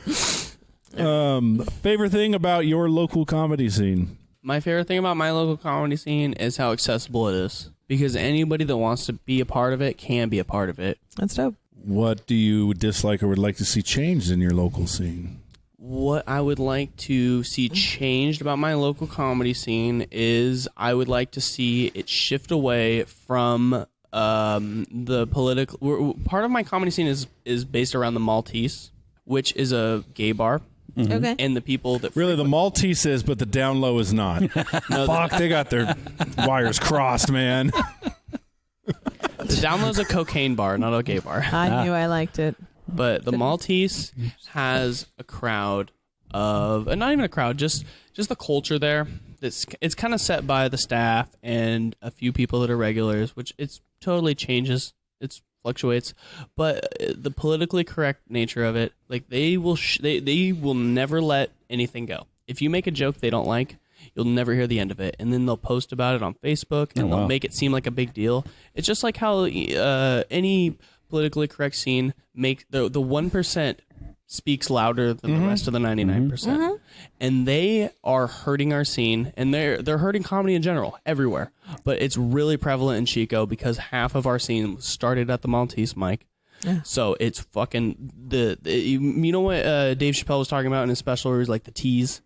Favorite thing about your local comedy scene? My favorite thing about my local comedy scene is how accessible it is. Because anybody that wants to be a part of it can be a part of it. That's dope. What do you dislike or would like to see changed in your local scene? What I would like to see changed about my local comedy scene is I would like to see it shift away from the political... Part of my comedy scene is based around the Maltese, which is a gay bar. Mm-hmm. Okay. And the people that... Really, the Maltese is, but the down low is not. No, fuck, they got their wires crossed, man. The down low is a cocaine bar, not a gay bar. I knew I liked it. But the Maltese has a crowd of... not even a crowd, just the culture there. It's kind of set by the staff and a few people that are regulars, which it's totally changes. It's fluctuates, but the politically correct nature of it, like they will never let anything go. If you make a joke they don't like, you'll never hear the end of it, and then they'll post about it on Facebook and they'll make it seem like a big deal. It's just like how any politically correct scene make the 1% speaks louder than the rest of the 99%. And they are hurting our scene, and they're hurting comedy in general everywhere. But it's really prevalent in Chico because half of our scene started at the Maltese mic. Yeah. So it's fucking you know what Dave Chappelle was talking about in his special where he's like the T's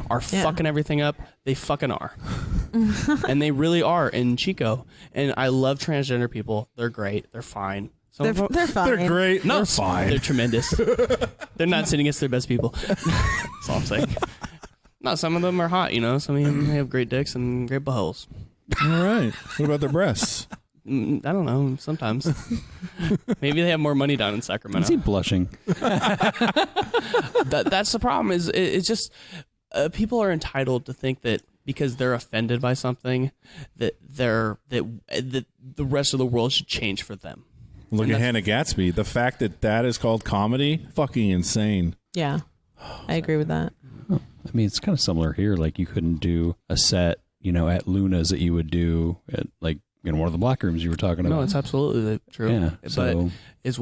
are fucking everything up. They fucking are. And they really are in Chico. And I love transgender people. They're great. They're fine. They're fine. They're great. No, they're fine. They're tremendous. They're not sitting against their best people. That's all I'm saying. No, some of them are hot, Some of them have great dicks and great buttholes. All right. What about their breasts? I don't know. Sometimes. Maybe they have more money down in Sacramento. Is he blushing? That's the problem. It's just people are entitled to think that because they're offended by something that that the rest of the world should change for them. Look at Hannah Gatsby. The fact that is called comedy, fucking insane. Yeah, I agree with that. I mean, it's kind of similar here. Like, you couldn't do a set, at Luna's that you would do at, like, one of the black rooms you were talking about. No, it's absolutely true. Yeah, but it's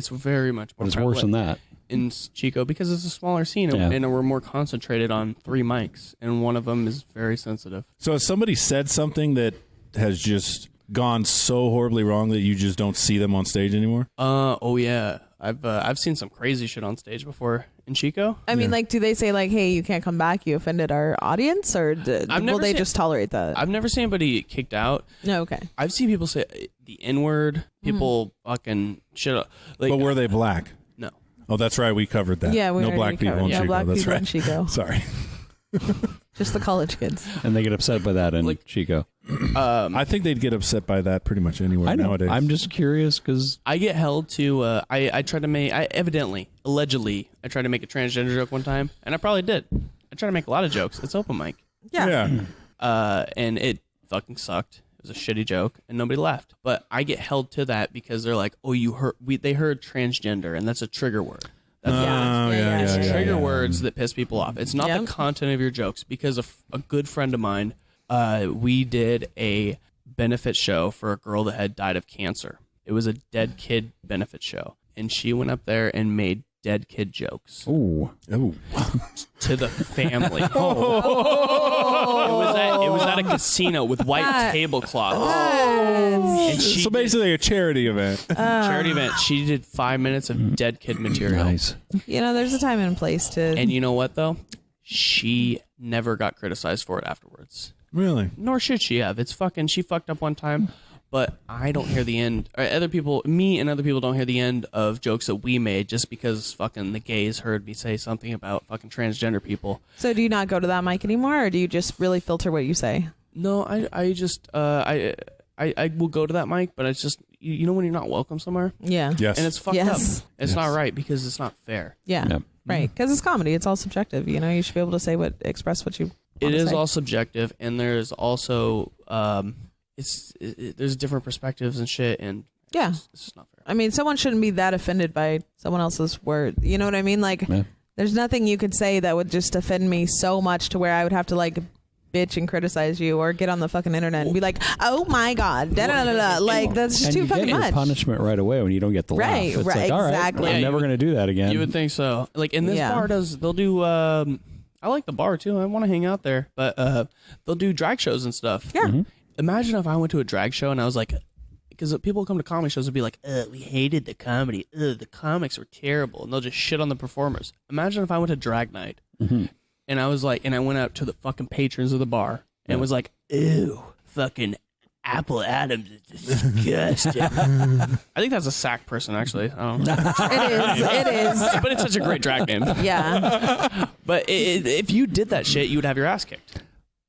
very much more. But it's worse than that in Chico because it's a smaller scene and we're more concentrated on 3 mics, and one of them is very sensitive. So has somebody said something that has just gone so horribly wrong that you just don't see them on stage anymore? Oh yeah, I've seen some crazy shit on stage before in Chico. I mean, like, do they say like, "Hey, you can't come back. You offended our audience," or will they just tolerate that? I've never seen anybody kicked out. No, okay. I've seen people say the N-word. People fucking shit up. Like, but were they black? No. Oh, that's right. We covered that. Yeah, no black people in Chico. No black that's people right. in Chico. Sorry. Just the college kids. And they get upset by that in Chico. I think they'd get upset by that pretty much anywhere nowadays. I'm just curious because I get held to. I tried to make. Allegedly, I tried to make a transgender joke one time, and I probably did. I try to make a lot of jokes. It's open mic. Yeah. And it fucking sucked. It was a shitty joke, and nobody laughed. But I get held to that because they're like, "Oh, you heard? They heard transgender, and that's a trigger word." That's trigger words that piss people off. It's not the content of your jokes, because a good friend of mine, we did a benefit show for a girl that had died of cancer. It was a dead kid benefit show, and she went up there and made dead kid jokes. Ooh. To the family. It was at a casino with white tablecloths. And so basically a charity event. Charity event. She did 5 minutes of dead kid material. Nice. There's a time and place to. And you know what though? She never got criticized for it afterwards. Really? Nor should she have. It's fucking. She fucked up one time. But I don't hear the end. Or me and other people don't hear the end of jokes that we made just because fucking the gays heard me say something about fucking transgender people. So do you not go to that mic anymore, or do you just really filter what you say? No, I just I will go to that mic, but it's just you know when you're not welcome somewhere. Yeah. Yes. And it's fucked up. It's not right because it's not fair. Yeah. Yep. Right. Because it's comedy. It's all subjective. You know, you should be able to express what you It is say. all subjective, and there's also there's different perspectives and shit, and Yeah. it's just not fair. I mean, someone shouldn't be that offended by someone else's word. You know what I mean? Like, there's nothing you could say that would just offend me so much to where I would have to like bitch and criticize you or get on the fucking internet and be like, oh my God, da da da da. Like, that's just And too you fucking get your much. punishment right away when you don't get the laugh. Right, It's right, like, all right, exactly. I'm Yeah, never going to do that again. You would think so. Like, in this bar they'll do I like the bar too. I want to hang out there, but they'll do drag shows and stuff. Yeah. Mm-hmm. Imagine if I went to a drag show and I was like, because people come to comedy shows and be like, we hated the comedy. The comics were terrible, and they'll just shit on the performers. Imagine if I went to drag night and I was like, and I went out to the fucking patrons of the bar and was like, ew, fucking Apple Adams is disgusting. I think that's a Sac person, actually. I don't know. It is. But it's such a great drag name. Yeah. But if you did that shit, you would have your ass kicked.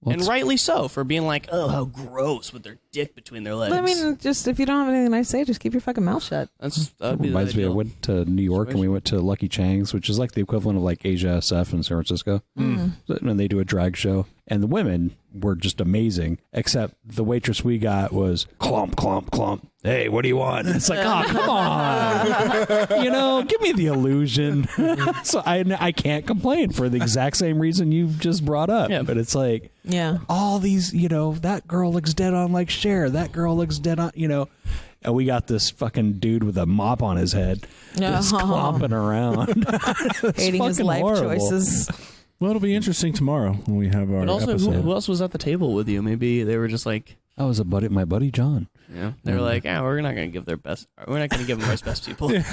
And rightly so, for being like, oh, how gross with their dick between their legs. But I mean, just if you don't have anything nice to say, just keep your fucking mouth shut. That'd be Reminds me, I ideal. went to New York and we went to Lucky Chang's, which is like the equivalent of like Asia SF in San Francisco. And they do a drag show. And the women were just amazing, except the waitress we got was clump, clump, clump. Hey, what do you want? It's like, oh, come on. You know, give me the illusion. So I can't complain for the exact same reason you just brought up. Yeah. But it's like, Yeah. all these, you know, that girl looks dead on like Cher. That girl looks dead on, you know. And we got this fucking dude with a mop on his head just clomping around. Hating his life choices. Well, it'll be interesting tomorrow when we have our But also, episode. who else was at the table with you? Maybe they were just like, I was my buddy John. they were like, we're not going to give their best. We're not going to give them our best people. It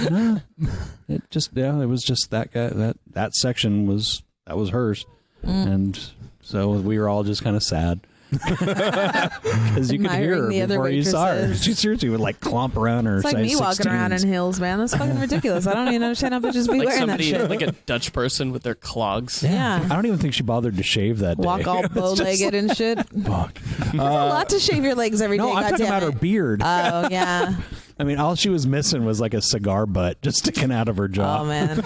was just that guy. That section was hers, and so we were all just kind of sad because you could hear her Admiring the other before you saw her. waitresses. She seriously would like clomp around her. It's like size me walking around in 16s. heels, man. That's fucking ridiculous. I don't even understand how bitches be Like wearing that somebody, shit. like a Dutch person with their clogs. Yeah. I don't even think she bothered to shave that day. Walk all bow-legged and shit. Fuck. It's a lot to shave your legs every day. No, I'm talking about her goddammit. beard. Oh, yeah. I mean, all she was missing was like a cigar butt just sticking out of her jaw. Oh, man.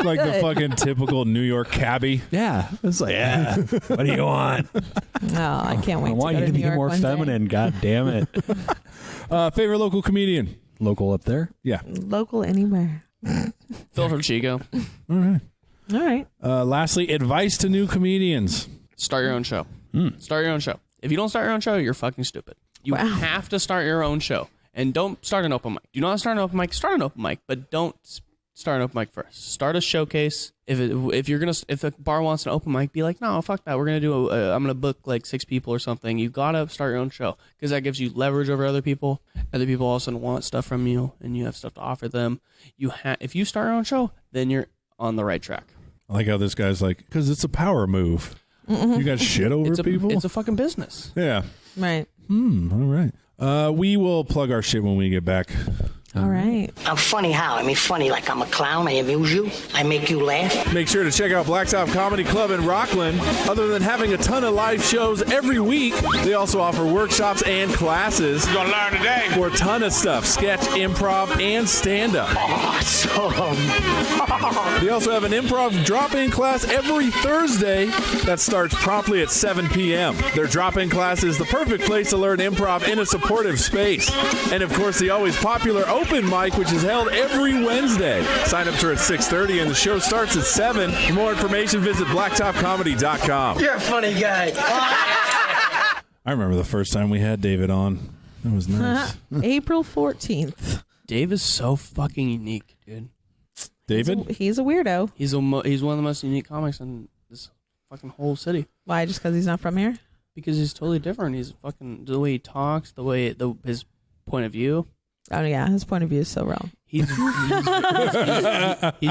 Like the Good. fucking typical New York cabbie. Yeah, it's like, yeah. What do you want? No, I can't wait I want to you go to New be York more one day. feminine. God damn it. Favorite local comedian? Local up there. Yeah. Local anywhere. Phil from Chico. All right. All right. Lastly, advice to new comedians. Start your own show. Start your own show. If you don't start your own show, you're fucking stupid. You Wow. have to start your own show. And don't start an open mic. Do not start an open mic. Start an open mic, but don't start an open mic first. Start a showcase. If a bar wants an open mic, be like, no, fuck that. We're gonna do I'm gonna book like 6 people or something. You gotta start your own show because that gives you leverage over other people. Other people also want stuff from you, and you have stuff to offer them. If you start your own show, then you're on the right track. I like how this guy's like, because it's a power move. You got shit over people? It's a fucking business. Yeah. Right. All right. We will plug our shit when we get back. All right. I'm funny how? I mean, funny like I'm a clown. I amuse you. I make you laugh. Make sure to check out Blacktop Comedy Club in Rockland. Other than having a ton of live shows every week, they also offer workshops and classes. You're gonna learn today. For a ton of stuff, sketch, improv, and stand-up. Awesome. They also have an improv drop-in class every Thursday that starts promptly at 7 p.m. Their drop-in class is the perfect place to learn improv in a supportive space. And of course, the always popular open mic, which is held every Wednesday. Sign-ups are at 6:30 and the show starts at 7. For more information, visit blacktopcomedy.com. You're a funny guy. I remember the first time we had David on. That was nice. April 14th. Dave is so fucking unique, dude. David? He's a weirdo. He's one of the most unique comics in this fucking whole city Why? Just because he's not from here? because he's totally different. He's fucking the way he talks, his point of view. Oh, yeah. His point of view is so wrong. He's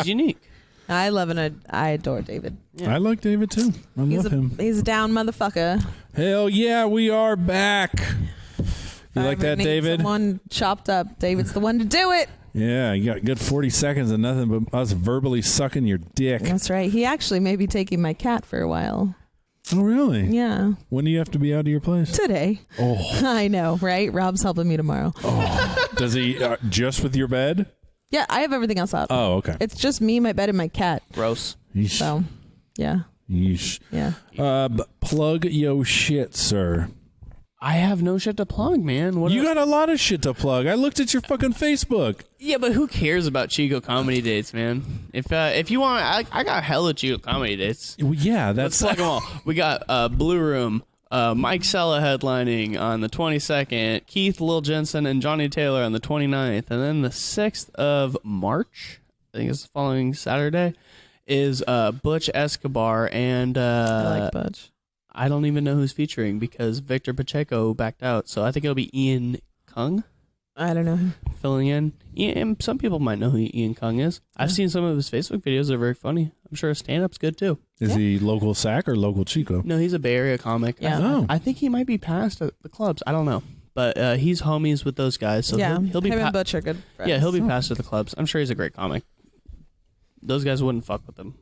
unique. I love and I adore David. Yeah. I like David too. I love him. He's a down motherfucker. Hell yeah, we are back. You like that, David? Someone chopped up. David's the one to do it. Yeah, you got a good 40 seconds of nothing but us verbally sucking your dick. That's right. He actually may be taking my cat for a while. Oh, really? Yeah. When do you have to be out of your place? Today. Oh. I know, right? Rob's helping me tomorrow. Oh. Does he just with your bed? Yeah, I have everything else out. Oh, okay. It's just me, my bed, and my cat. Gross. Yeesh. So, yeah. Yeesh. Yeah. Plug yo shit, sir. I have no shit to plug, man. You got a lot of shit to plug. I looked at your fucking Facebook. Yeah, but who cares about Chico comedy dates, man? If you want, I got hella Chico comedy dates. Well, yeah, Let's that's plug them all. We got Blue Room, Mike Sella headlining on the 22nd, Keith Lil Jensen and Johnny Taylor on the 29th, and then the 6th of March, I think it's the following Saturday, is Butch Escobar and I like Butch. I don't even know who's featuring because Victor Pacheco backed out, so I think it'll be Ian Kung I don't know. filling in. Ian, some people might know who Ian Kung is. I've seen some of his Facebook videos. They're very funny. I'm sure his stand-up's good, too. Is he local Sac or local Chico? No, he's a Bay Area comic. Yeah. Oh. I think he might be passed at the clubs. I don't know. But he's homies with those guys, so Yeah, he'll be him and Butch are good friends. Yeah, he'll be passed at the clubs. I'm sure he's a great comic. Those guys wouldn't fuck with him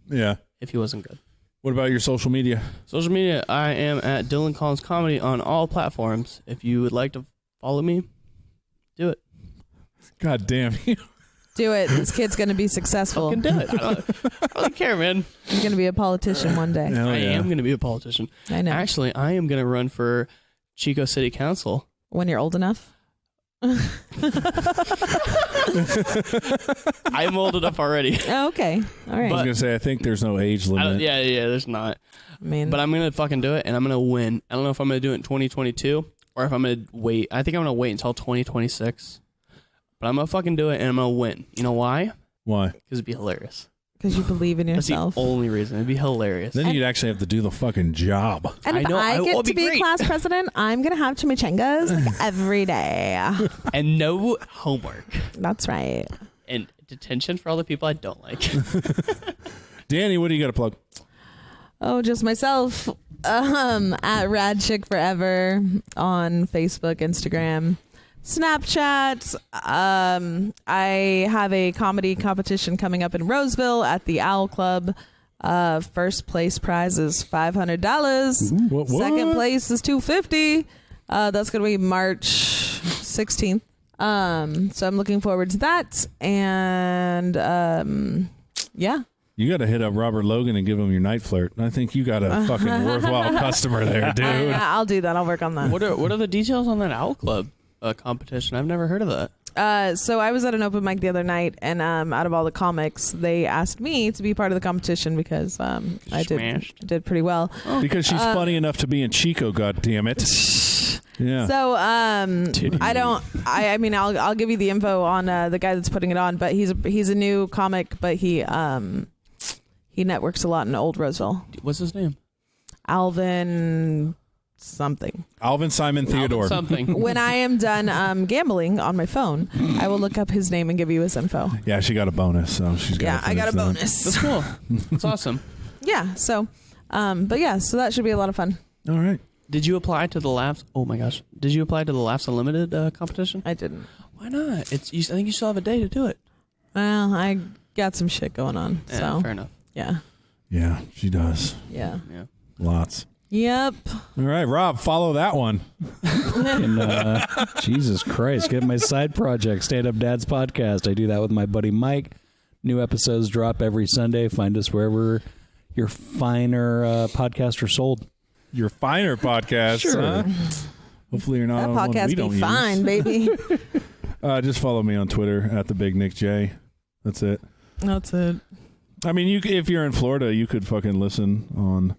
Yeah. if he wasn't good. What about your social media? Social media, I am at Dillon Collins Comedy on all platforms. If you would like to follow me, do it. God damn you. Do it. This kid's going to be successful. You can do it. I don't care, man. He's going to be a politician one day. Hell I yeah. am going to be a politician. I know. Actually, I am going to run for Chico City Council. When you're old enough. I'm old enough already. Oh, okay. All right. I was going to say, I think there's no age I limit. don't, yeah, there's not. I mean, But I'm going to fucking do it, and I'm going to win. I don't know if I'm going to do it in 2022 or if I'm going to wait. I think I'm going to wait until 2026. But I'm going to fucking do it, and I'm going to win. You know why? Why? Because it'd be hilarious. because you believe in That's the yourself. only reason. It'd be hilarious. Then you'd actually have to do the fucking job. And if I know, I it get will to be be great. class president, I'm going to have chimichangas like every day. And no homework. That's right. And detention for all the people I don't like. Danny, what do you got to plug? Oh, just myself. At Rad Chick Forever on Facebook, Instagram, Snapchat. I have a comedy competition coming up in Roseville at the Owl Club. First place prize is $500. What? Second place is $250. That's going to be March 16th. So I'm looking forward to that. And yeah. You got to hit up Robert Logan and give him your night flirt. I think you got a fucking worthwhile customer there, dude. I'll do that. I'll work on that. What are the details on that Owl Club competition? I've never heard of that. So I was at an open mic the other night, and out of all the comics, they asked me to be part of the competition because I did pretty well. Because she's funny enough to be in Chico, goddammit. Yeah. So I mean I'll give you the info on the guy that's putting it on, but he's a new comic, but he networks a lot in Old Roseville. What's his name? Alvin something. Alvin Simon Theodore. Something. When I am done gambling on my phone, I will look up his name and give you his info. Yeah, she got a bonus, so she's got. Yeah, I got a bonus. That's cool. That's awesome. Yeah. So, but yeah, so that should be a lot of fun. All right. Did you apply to the Laughs? Oh my gosh! Did you apply to the Laughs Unlimited competition? I didn't. Why not? I think you still have a day to do it. Well, I got some shit going on. Yeah, So fair enough. yeah. Yeah, she does. Yeah. Yeah. Lots. Yep. All right, Rob, follow that one. And, Jesus Christ, get my side project, Stand Up Dad's Podcast. I do that with my buddy Mike. New episodes drop every Sunday. Find us wherever your finer podcasts are sold. Your finer podcast. Sure. Huh? Hopefully you're not That on one we podcast don't be use. fine, baby. Just follow me on Twitter at the Big Nick J. That's it. That's it. I mean, if you're in Florida, you could fucking listen on.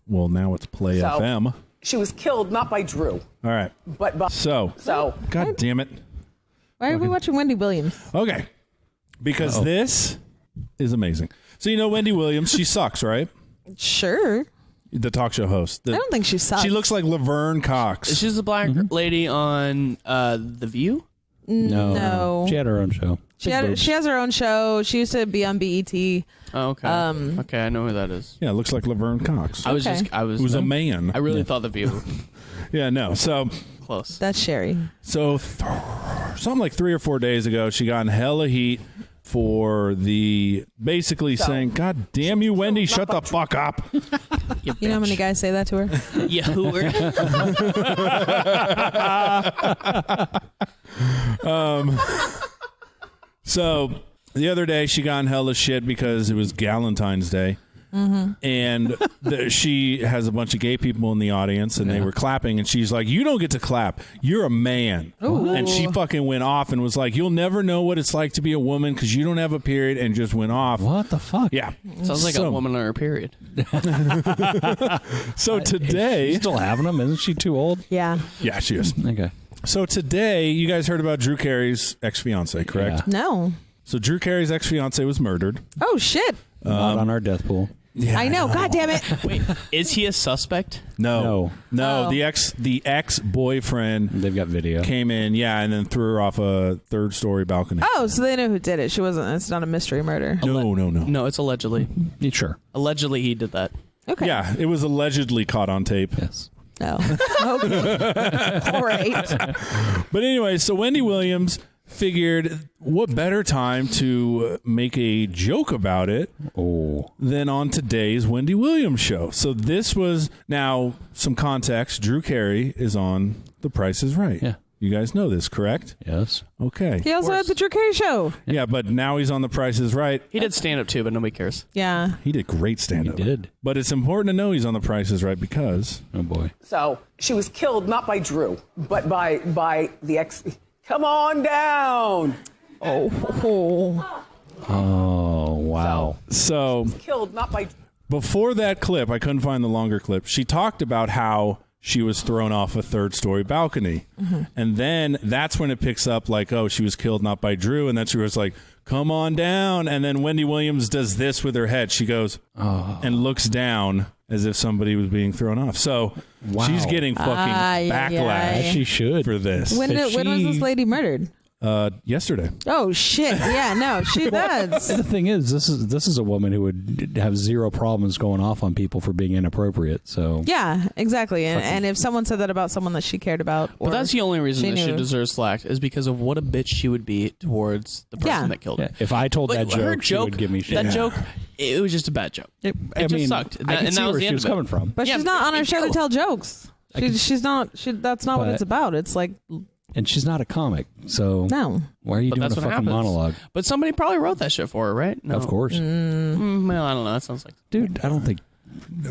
Well, now it's Play FM. She was killed not by Drew, All right. but by. So, So God damn it. Why are we watching Wendy Williams? Okay. Because this is amazing. So you know Wendy Williams, she sucks, right? Sure. The talk show host. I don't think she sucks. She looks like Laverne Cox. She's the black lady on The View. No. She had her own show. She has her own show. She used to be on BET. Oh, okay. Okay, I know who that is. Yeah, it looks like Laverne Cox. Who's a man. I really thought the view. Yeah, no. So close. That's Sherry. So something like 3 or 4 days ago, she got in hella heat for saying, "God damn you, Wendy, shut the fuck up." You know how many guys say that to her? Yeah, who were? So the other day, she got in hella shit because it was Galentine's Day. Mm-hmm. And she has a bunch of gay people in the audience, and they were clapping, and she's like, "You don't get to clap. You're a man." Ooh. And she fucking went off and was like, "You'll never know what it's like to be a woman because you don't have a period," and just went off. What the fuck? Yeah. Sounds like a woman on her period. So today... She's still having them? Isn't she too old? Yeah. Yeah, she is. Okay. So today, you guys heard about Drew Carey's ex-fiance, correct? Yeah. No. So Drew Carey's ex-fiance was murdered. Oh, shit. Not on our death pool. Yeah, I know. God damn it. Wait, is he a suspect? No. Oh. The ex-boyfriend. They've got video. Came in, and then threw her off a 3rd-story balcony. Oh, so they know who did it. She wasn't. It's not a mystery murder. No. No, it's allegedly. Sure. Allegedly, he did that. Okay. Yeah, it was allegedly caught on tape. Yes. No. Okay. All right. But anyway, so Wendy Williams figured what better time to make a joke about it than on today's Wendy Williams show. So this was, now some context, Drew Carey is on The Price is Right. Yeah. You guys know this, correct? Yes. Okay. He also had the Drew Carey show. Yeah, but now he's on The Price is Right. He did stand up too, but nobody cares. Yeah. He did great stand-up. He did. But it's important to know he's on The Price is Right because... Oh, boy. So she was killed not by Drew, but by the ex. Come on down. Oh, wow. So Killed not by. before that clip, I couldn't find the longer clip, she talked about how she was thrown off a 3rd-story balcony. Mm-hmm. And then that's when it picks up like, oh, she was killed not by Drew. And then she was like, "Come on down." And then Wendy Williams does this with her head. She goes and looks down as if somebody was being thrown off. So she's getting fucking backlash. She should. For this. when was this lady murdered? Yesterday. Oh shit! Yeah, no, she does. The thing is, this is a woman who would have zero problems going off on people for being inappropriate. So yeah, exactly. And if someone said that about someone that she cared about, But that's the only reason that she knew. deserves slack is because of what a bitch she would be towards the person that killed her. yeah, if I told Like, that her joke, she would give me shit. That joke, it was just a bad joke. It just sucked. I can And see that was where the she end was of it. coming from. But Yeah, she's not on her it's show to cool. tell jokes. She's not. That's not what it's about. It's like And she's not a comic, so no. why are you But doing a that's what fucking happens. monologue? But somebody probably wrote that shit for her, right? No. Of course. Well, I don't know. That sounds like... Dude, I don't think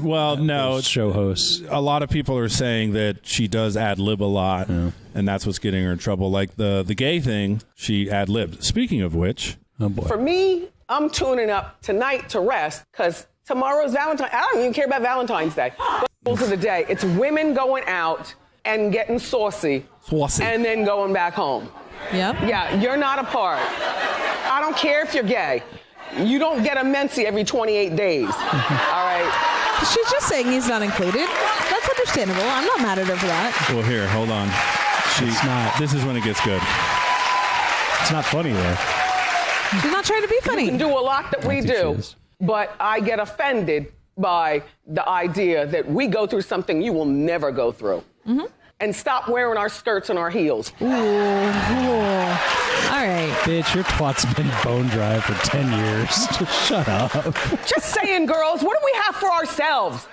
Well, no. show hosts. A lot of people are saying that she does ad-lib a lot, and that's what's getting her in trouble. Like the gay thing, she ad-libbed. Speaking of which... Oh, boy. For me, I'm tuning up tonight to rest because tomorrow's Valentine's. I don't even care about Valentine's Day. But rules of the day, it's women going out and getting saucy. And then going back home. Yep. Yeah, you're not a part. I don't care if you're gay. You don't get a menses every 28 days. All right? She's just saying he's not included. That's understandable. I'm not mad at her for that. Well, here, hold on. It's not. This is when it gets good. It's not funny, though. She's not trying to be funny. You can do a lot that we think she do, is. but I get offended by the idea that we go through something you will never go through. Mm-hmm. And stop wearing our skirts and our heels. Ooh. All right. Bitch, your twat's been bone dry for 10 years. Just shut up. Just saying, girls, what do we have for ourselves?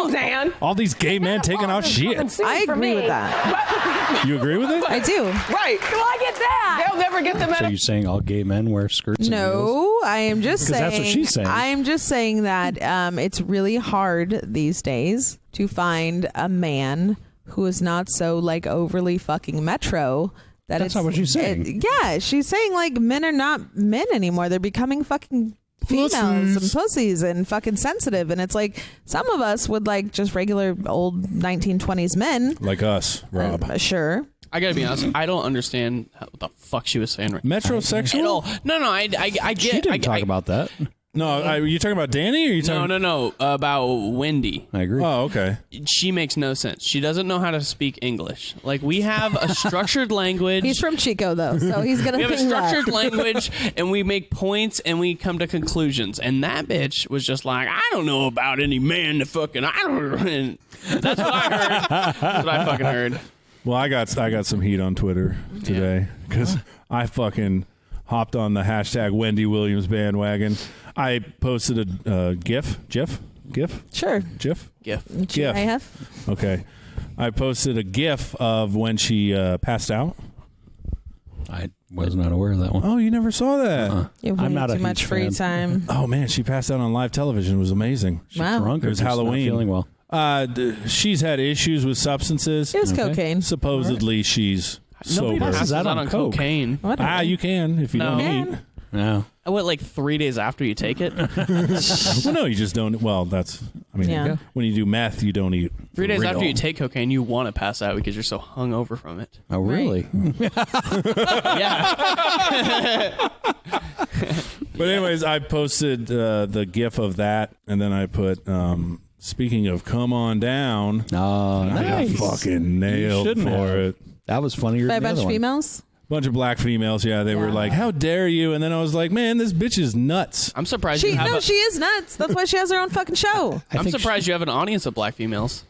Suzanne. All these gay men taking out shit. I agree with that. You agree with it? I do. Right. Do I get that? They'll never get the So you're saying all gay men wear skirts and heels? No, I am just 'Cause saying. that's what she's saying. I am just saying that it's really hard these days to find a man who is not so like overly fucking metro. That's not what she's saying. Yeah, she's saying like men are not men anymore. They're becoming fucking females and pussies and fucking sensitive. And it's like some of us would like just regular old 1920s men. Like us, Rob. Sure. I gotta be honest. I don't understand what the fuck she was saying. Metrosexual? No, I get. She didn't talk about that. No, are you talking about Danny? Or are you talking? No. About Wendy. I agree. Oh, okay. She makes no sense. She doesn't know how to speak English. Like, we have a structured language. He's from Chico, though, so he's going to We have a structured language, and we make points, and we come to conclusions. And that bitch was just like, I don't know about any man to fucking... I don't know. And that's what I heard. That's what I fucking heard. Well, I got some heat on Twitter today because I fucking hopped on the hashtag Wendy Williams bandwagon. I posted a GIF. Sure. GIF? GIF. Okay. I posted a GIF of when she passed out. I was not aware of that one. Oh, you never saw that? You have I'm not a too much huge free fan. time. Oh, man, she passed out on live television. It was amazing. Wow. Drunk It or was just not Halloween. feeling well? She's had issues with substances. It was cocaine. Supposedly she's Nobody sober. passes out on coke. cocaine. Whatever. You can if you No. don't Can. eat. No. I went like 3 days after you take it. Well, no, you just don't. Well, that's. I mean, Yeah. when you do meth, you don't eat. 3 days for after real. you take cocaine, you want to pass out because you're so hungover from it. Oh, really? Yeah. But anyways, I posted the GIF of that, and then I put. Speaking of, come on down. Oh, I got nice. fucking nailed shouldn't for have. it. That was funnier By a than the bunch other of one. females? Bunch of black females, yeah. They were Yeah. like, "How dare you?" And then I was like, "Man, this bitch is nuts." I'm surprised She you have she is nuts. That's why she has her own fucking show. I'm surprised you have an audience of black females.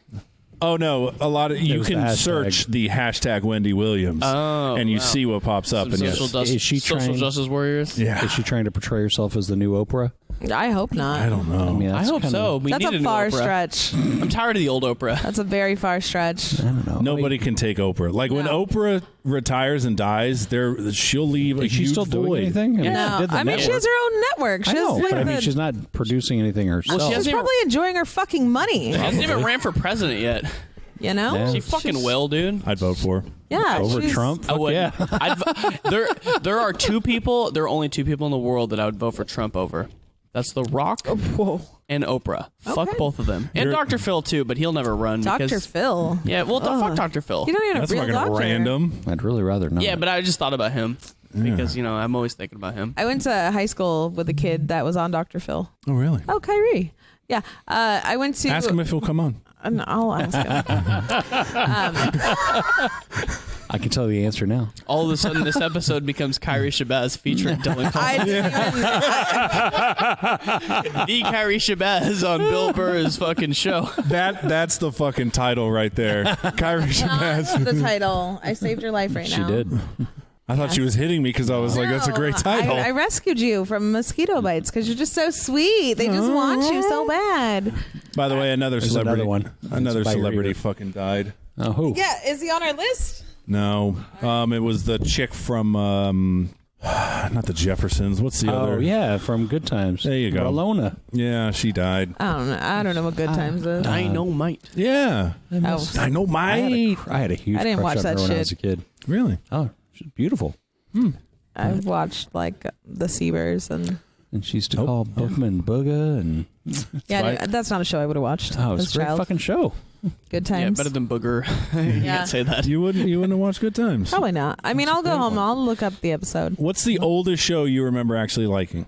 Oh no, a lot of you was the can hashtag. search the hashtag Wendy Williams, and you see what pops up. Some And social, Is she social trying- justice warriors. yeah, Is she trying to portray herself as the new Oprah? I hope not. I don't know. I mean, I that's hope kinda- so. We That's need a new far Oprah. stretch. I'm tired of the old Oprah. That's a very far stretch. I don't know. Nobody can take Oprah. Like when No. Oprah retires and dies, she'll leave a Is she huge still doing void. anything? I mean, No, she did the I mean, she network. has her own network. She I know, has, like, but I mean, the- she's not producing anything herself. Well, she she's hasn't probably enjoying her fucking money. She hasn't even ran for president yet. You know? Yeah. She fucking will, dude. I'd vote for her. Yeah. Over she's- Trump? I Fuck would. yeah. There are two people. There are only two people in the world that I would vote for Trump over. That's The Rock and Oprah. Fuck both of them, and Dr. Phil too. But he'll never run. Dr. Because, Phil. Yeah, well, fuck Dr. Phil. You don't even That's have a real fucking doctor. random. I'd really rather not. Yeah, but I just thought about him because I'm always thinking about him. I went to high school with a kid that was on Dr. Phil. Oh, really? Oh, Kyrie. Yeah. I went to... Ask him if he'll come on. I'll ask him. I can tell the answer now. All of a sudden, this episode becomes Kyrie Shabazz featuring Dillon Collins. The Kyrie Shabazz on Bill Burr's fucking show. That's the fucking title right there. Kyrie Shabazz. That's the title. I saved your life right She now. did. I thought she was hitting me because I was like, "That's a great No, title." I rescued you from mosquito bites because you're just so sweet. They just want you so bad. By the way, another There's celebrity. another one. Another It's by celebrity Rita. fucking died. Oh, who? Yeah, is he on our list? No, it was the chick from not the Jeffersons. What's the Oh, other? yeah, from Good Times. There you go. Alona. Yeah, she died. I don't know what Good Times is. Dynamite. Yeah, Oh. I know, I mate. had a huge I didn't crush watch on that her when I shit. was a kid. Really? Oh, she's beautiful. I've watched like the Seabirds and And she used to call Bookman Booga, and that's not a show I would have watched. oh, as it's a great child. fucking show. Good Yeah, Times. better than Booger. You Yeah. can't say that. You wouldn't have watched Good Times. Probably not. I mean, I'll go home. I'll look up the episode. What's the oldest show you remember actually liking?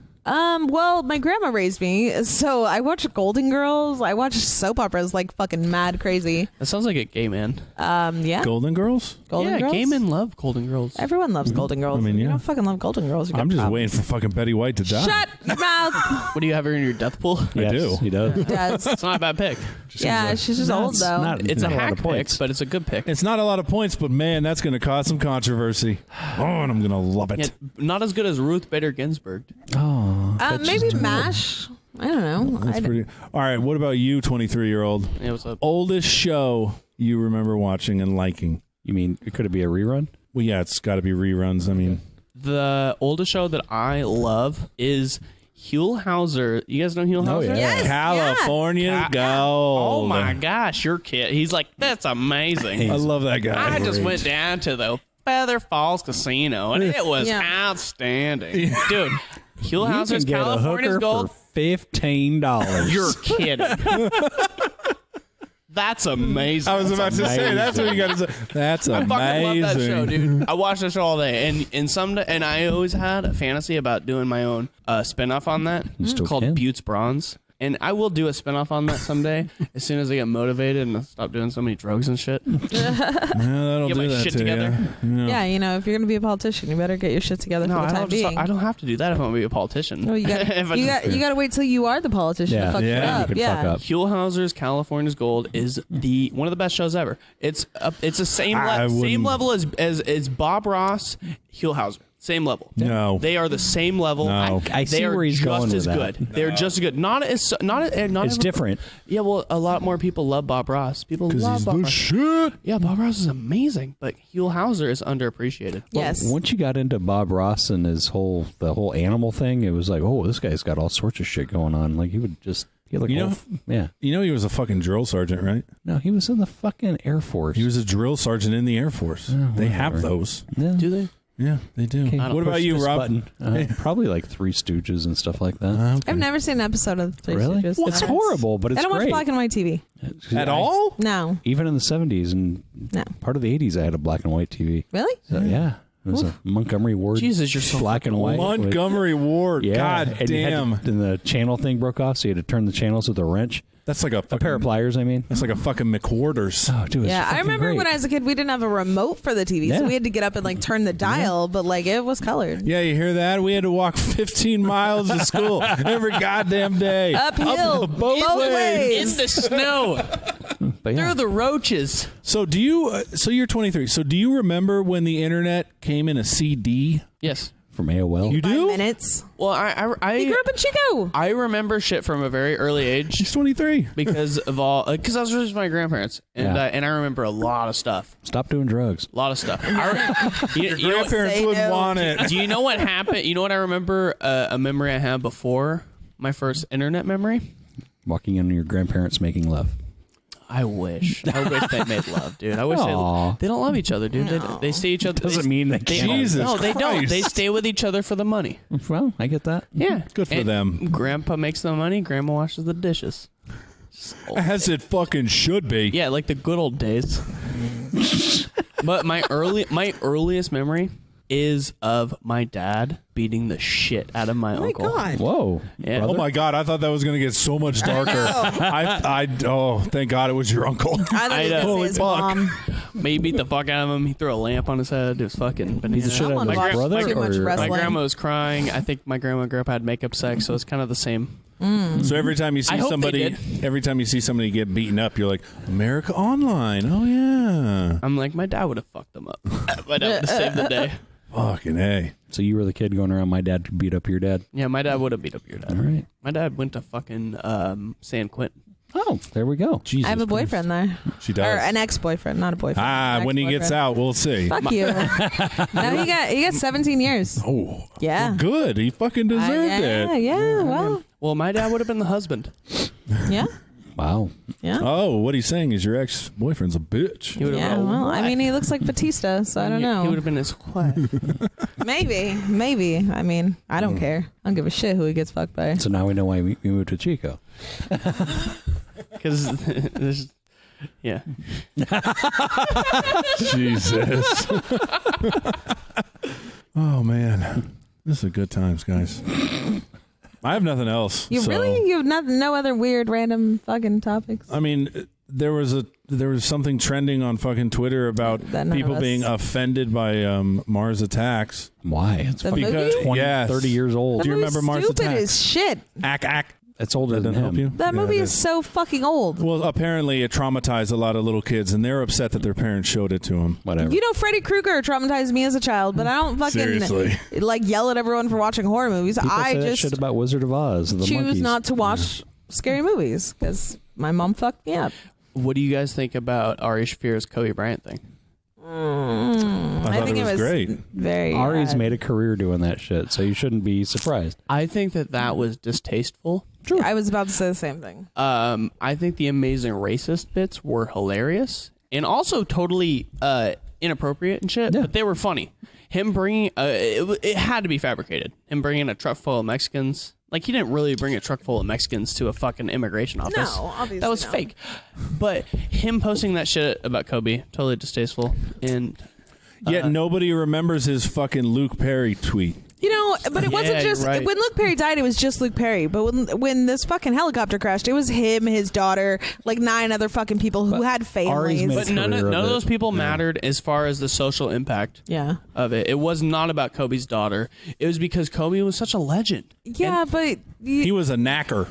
Well, my grandma raised me, so I watched Golden Girls. I watched soap operas like fucking mad crazy. That sounds like a gay man. Yeah. Golden Girls? Golden Girls. Gay men love Golden Girls. Everyone loves Golden Girls. I mean, You yeah. don't fucking love Golden Girls. you I'm got just problems. waiting for fucking Betty White to die. Shut your mouth. What do you have her in your death pool? I Yes, do. He does. Does. It's not a bad pick. Yeah, she's just old though. It's a lot hack of pick, points. but it's a good pick. It's not a lot of points, but man, that's going to cause some controversy. Oh, and I'm going to love it. Yeah, not as good as Ruth Bader Ginsburg. Oh, Maybe MASH. I don't know. That's pretty. All right, what about you, 23-year-old? Yeah, what's up? Oldest show you remember watching and liking? you mean could it be a rerun? Well, yeah, it's got to be reruns. I mean, The oldest show that I love is Huell Hauser. You guys know Huell Oh, Hauser? yeah. Yes, California Gold. Oh my gosh, your kid. He's like, that's amazing. I love that guy. I just went down to the Feather Falls Casino, and it was Yeah. outstanding. Dude, Huell You Hauser's can get a California's hooker Gold. for $15. You're kidding. That's amazing. I was about to say that's what you got to say. That's amazing. I fucking love that show, dude. I watch that show all day, and I always had a fantasy about doing my own spinoff on that. It's called Butte's Bronze. And I will do a spinoff on that someday as soon as I get motivated and stop doing so many drugs and shit. That'll get do my that shit to together. Yeah, if you're going to be a politician, you better get your shit together for the time being. I don't have to do that if I'm going to be a politician. No, you got to wait till you are the politician to fuck shit up. Fuck up. Huell-Hauser's California's Gold is one of the best shows ever. It's the same level as Bob Ross, Huell-Hauser. Same level. No, they are the same level. No. I see where he's going with that. They're just as good. They're just as good. Not It's different. Yeah, well, a lot more people love Bob Ross. People love he's Bob the Ross. shit. Yeah, Bob Ross is amazing, but Huell-Hauser is underappreciated. Yes. Once you got into Bob Ross and the whole animal thing, it was like, oh, this guy's got all sorts of shit going on. Like he would just. He was a fucking drill sergeant, right? No, he was in the fucking Air Force. He was a drill sergeant in the Air Force. They have those. Yeah. Do they? Yeah, they do. Okay, what about you, Rob? Probably like Three Stooges and stuff like that. I've never seen an episode of Three Stooges. It's horrible, but it's I don't watch great. black and white TV. At all? No. Even in the 70s and part of the 80s, I had a black and white TV. Really? So, yeah. It was a Montgomery Ward. Jesus, you're so black and white. Montgomery Ward. Yeah. God damn. And the channel thing broke off, so you had to turn the channels with a wrench. That's like a pair of pliers, I mean. That's like a fucking McWhorter's. Oh, dude, yeah, I remember when I was a kid, we didn't have a remote for the TV, so we had to get up and turn the dial, but it was colored. Yeah, you hear that? We had to walk 15 miles to school every goddamn day. Uphill, both ways. In the snow. Through the roaches. So do you? So you're 23. So do you remember when the internet came in a CD? Yes. From AOL. You do? 5 minutes. Well, I He grew up in Chico. I remember shit from a very early age. He's 23. Because I was raised with my grandparents, and I remember a lot of stuff. Stop doing drugs. A lot of stuff. Your grandparents wouldn't want it. Do you know what happened? You know what I remember? A memory I had before my first internet memory. Walking in on your grandparents making love. I wish they made love, dude. I wish they don't love each other, dude. They stay each other. Doesn't mean they can't. Jesus No, they don't. Christ. They stay with each other for the money. Well, I get that. Yeah, Good for them. Grandpa makes the money. Grandma washes the dishes. As it fucking should be. Yeah, like the good old days. But my earliest memory is of my dad beating the shit out of my uncle. Oh my God. Whoa. Yeah. Brother? Oh my God! I thought that was going to get so much darker. Thank God it was your uncle. I thought Holy his fuck. mom. He beat the fuck out of him. He threw a lamp on his head. It was fucking bananas. Beat the shit out of Someone his watched brother? too much or- wrestling. My grandma was crying. I think my grandma and grandpa had makeup sex, so it's kind of the same. So every time you see I hope somebody, they get beaten up, you're like, America Online. Oh yeah. I'm like, my dad would have fucked them up. My dad would have saved the day. Fucking A. So you were the kid going around, my dad beat up your dad? Yeah, my dad would have beat up your dad. All right. My dad went to fucking San Quentin. Oh, there we go. Jesus I have a boyfriend there. She does. Or an ex-boyfriend, not a boyfriend. An When he gets ex-boyfriend. out, we'll see. Fuck you. No, he got 17 years. Oh, Yeah. well, good. He fucking deserved it. Yeah, well, Well, my dad would have been the husband. yeah. Wow. Yeah. Oh, what he's saying is your ex-boyfriend's a bitch. He would have Yeah, well, I mean, he looks like Batista, so I don't He would know. have been his wife. Maybe. I mean, I don't care. I don't give a shit who he gets fucked by. So now we know why we moved to Chico. Because there's... Yeah. Jesus. Oh, man. This is good times, guys. I have nothing else. You have no other weird random fucking topics? I mean, there was something trending on fucking Twitter about That none people of us- being offended by Mars Attacks. Why? It's The fucking movie? 20, Yes. 30 years old. Do you remember Mars Stupid Attacks? as shit. Ack. It's older That than doesn't him. help you? That Yeah, movie it is so fucking old. Well, apparently it traumatized a lot of little kids, and they're upset that their parents showed it to them. Whatever. You know, Freddy Krueger traumatized me as a child, but I don't fucking Seriously. yell at everyone for watching horror movies. People I say that just shit about Wizard of Oz. And the choose monkeys. not to watch scary movies because my mom fucked me up. What do you guys think about Ari Shaffir's Kobe Bryant thing? I thought think it was great. Very. Ari's made a career doing that shit, so you shouldn't be surprised. I think that was distasteful. I was about to say the same thing. I think the Amazing Racist bits were hilarious and also totally inappropriate and shit, but they were funny. Him bringing it had to be fabricated. Him bringing a truck full of Mexicans Like, he didn't really bring a truck full of Mexicans to a fucking immigration office. No, obviously that was not. fake. But him posting that shit about Kobe, totally distasteful. And Yet nobody remembers his fucking Luke Perry tweet. You know, but it wasn't just you're right. when Luke Perry died. It was just Luke Perry. But when this fucking helicopter crashed, it was him, his daughter, like 9 other fucking people who had families. But none of those people mattered as far as the social impact of it. It was not about Kobe's daughter. It was because Kobe was such a legend. Yeah, but he was a knacker.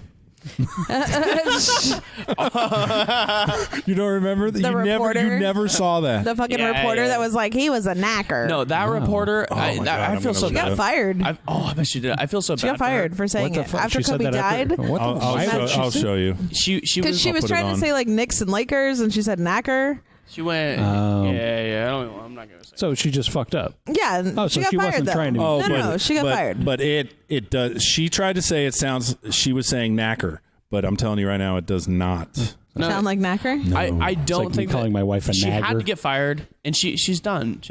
You don't remember that? You never saw that. The fucking reporter that was like, he was a knacker. No, that reporter. I feel so She bad. got fired. I bet she did. I feel so bad. She got fired for saying it after She said Kobe that died. I'll show you. She was trying to say like Knicks and Lakers, and she said knacker. She went. I'm not gonna say. So she just fucked up. Yeah. Oh, so she got wasn't fired, trying to. though. No, she got fired. But it does. She tried to say it sounds. She was saying knacker, but I'm telling you right now, it does not. Sound like knacker? No. I don't like think calling my wife a she nagger. had to get fired, and she's done.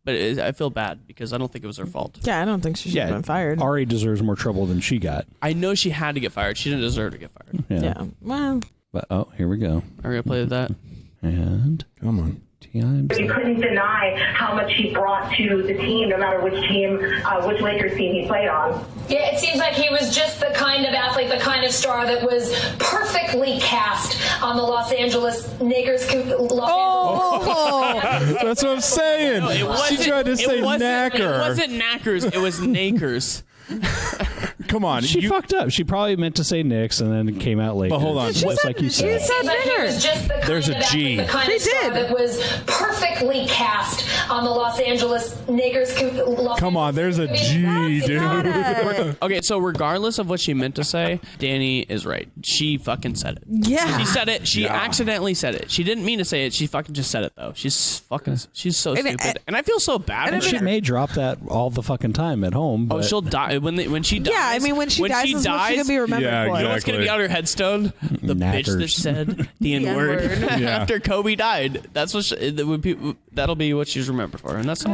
But I feel bad because I don't think it was her fault. Yeah, I don't think she should have been fired. Ari deserves more trouble than she got. I know she had to get fired. She didn't deserve to get fired. Yeah. Well. But here we go. Are we gonna play that? And come on. But you couldn't deny how much he brought to the team, no matter which team, which Lakers team he played on. Yeah, it seems like he was just the kind of athlete, the kind of star that was perfectly cast on the Los Angeles Lakers. That's what I'm saying. No, she tried to say knacker. It wasn't knackers. It was nakers. Come on. She fucked up. She probably meant to say Knicks and then it came out later. But hold on. Just like you said. She said nigger. There's a G. The kind of star that was perfectly cast on the Los Angeles Lakers. Come on, there's a G, dude. Okay, so regardless of what she meant to say, Danny is right. She fucking said it. Yeah. She said it. She accidentally said it. She didn't mean to say it. She fucking just said it, though. She's so stupid. And I feel so bad. She may drop that all the fucking time at home. But she'll die when she dies. Yeah, I mean, when she dies, is what she could be remembered for. You know what's going to be on her headstone? The bitch that said the N-word after Kobe died. That's what that'll be what she's remembered for, and that's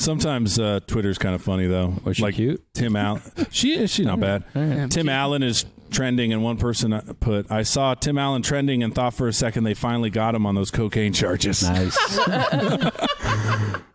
Sometimes Twitter's kind of funny though. Was she cute? Tim Allen. She's not bad. Tim Allen is trending, and one person put, "I saw Tim Allen trending and thought for a second they finally got him on those cocaine charges." Nice. A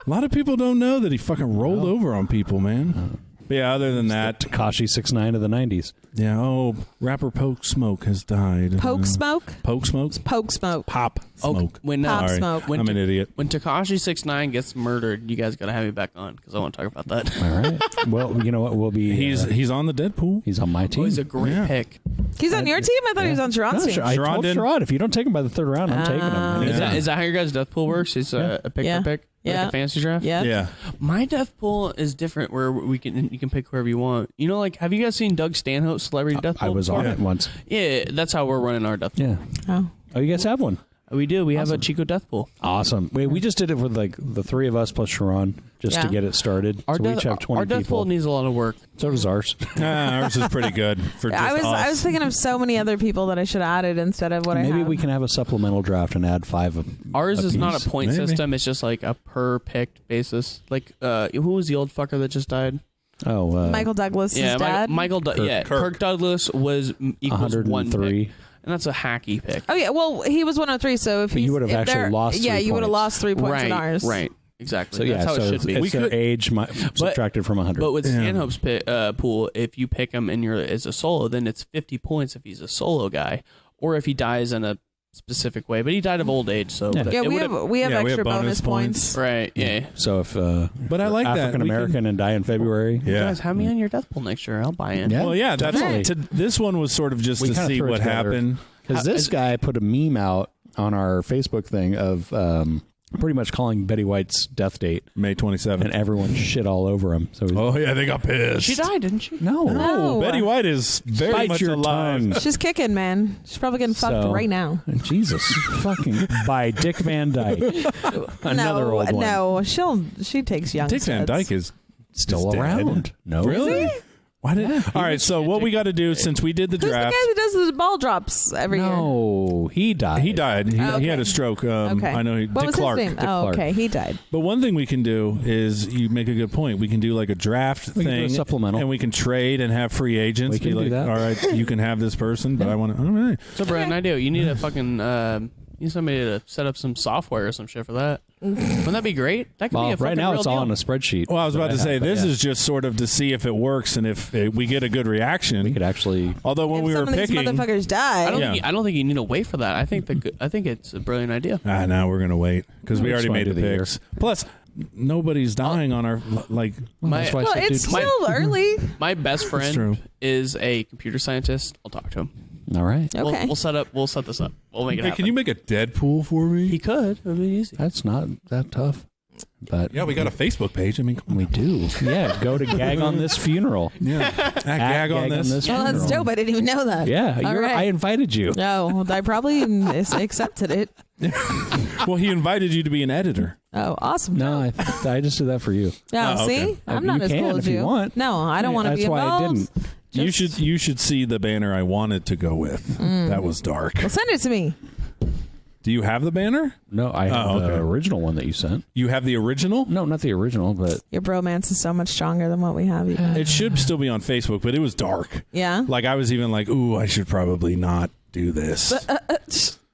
lot of people don't know that he fucking rolled over on people, man. But yeah, other than that, Tekashi 6ix9ine of the 90s. Yeah, rapper Poke Smoke has died. Poke Smoke? Poke Smoke? Poke Smoke. Pop Smoke. Pop Smoke. I'm an idiot. When Tekashi 6ix9ine gets murdered, you guys got to have me back on because I want to talk about that. All right. Well, you know what? We'll be. He's on the Deadpool. He's on my team. He's a great pick. He's on your team? I thought he was on Sharon's team. I told Sharon, if you don't take him by the 3rd round, I'm taking him. Is that how your guys' death pool works? It's a pick for pick? Like a fantasy draft? Yeah. My death pool is different where you can pick whoever you want. You know, like, have you guys seen Doug Stanhope's Celebrity Death Pool? I was on it once. Yeah, that's how we're running our death pool. Yeah. Oh, you guys have one? We do. We have a Chico death pool. Awesome. Wait, we just did it with like the 3 of us plus Sharon just to get it started. Our so we each have 20 our death people. pool needs a lot of work. So does ours. Ours is pretty good for just I was thinking of so many other people that I should have added instead of what I have. Maybe we can have a supplemental draft and add 5. Ours is not a point system. It's just like a per picked basis. Like, who was the old fucker that just died? Oh, Michael Douglas' dad. Kirk Douglas was equals 1 pick. And that's a hacky pick. Oh yeah, well he was 103, so if you would have actually lost 3 you would have lost 3 points in ours. Right, exactly. So that's how it should be. It's their age subtracted from 100. But with Stanhope's pool, if you pick him and you're as a solo, then it's 50 points if he's a solo guy, or if he dies in a specific way. But he died of old age, so we have extra bonus points. Right? Yeah. So if but I like African American and die in February, guys, have me on your death pool next year. I'll buy in. Well, yeah, that's this one was sort of just to see what happened. Because this guy put a meme out on our Facebook thing of pretty much calling Betty White's death date May 27th, and everyone shit all over him. So they got pissed. She died, didn't she? No. Betty White is very much alive. She's kicking, man. She's probably getting fucked right now. Jesus, fucking by Dick Van Dyke. Another old one. No, she takes young. Dick Van Dyke is still dead. around. No, really? Why did? All right. So what we got to do since we did the Who's draft? the guy that does the ball drops every year? No, he died. He died. He Okay. had a stroke. Okay. I know. What Dick was Clark. his name? Dick Oh, Clark. okay. He died. But one thing we can do is you make a good point. We can do like a draft We can thing, do a supplemental. and we can trade and have free agents. We can be do like, that. all right, you can have this person, but I want to. All right. So, Brian, idea. You need a fucking. You need somebody to set up some software or some shit for that. Wouldn't that be great? That could be a fucking right now real it's all deal. on a spreadsheet. Well, I was about to say this yeah. is just sort of to see if it works and if we get a good reaction. We could actually. Although when If we were some of these picking, motherfuckers die. I don't think you need to wait for that. I think it's a brilliant idea. now we're gonna wait because we Just already wanna made do the the year. picks. Plus, nobody's dying on our like. My, That's why I Well, said, it's dude, still early. my best true. friend is a computer scientist. I'll talk to him. all right. Okay. We'll set this up. We'll make it Hey, happen. can you make a Deadpool for me? He could. It'd be easy. That's not that tough. But Yeah, we got a Facebook page. I mean, come on. we do. Yeah, go to Gag on This Funeral. Yeah, gag on this. Well, that's dope. I didn't even know that. Yeah, All right. I invited you. No, I probably accepted it. Well, he invited you to be an editor. Oh, awesome. No, I just did that for you. No, Oh, see? okay. I'm You not as can cool if as you you. want. No, I don't want to be That's why I involved. didn't. You should see the banner I wanted to go with. That was dark. Well, send it to me. Do you have the banner? No, I have Oh, okay. the original one that you sent. You have the original? No, not the original, but Your bromance is so much stronger than what we have. It should still be on Facebook, but it was dark. Yeah? Like I was even like, ooh, I should probably not do this.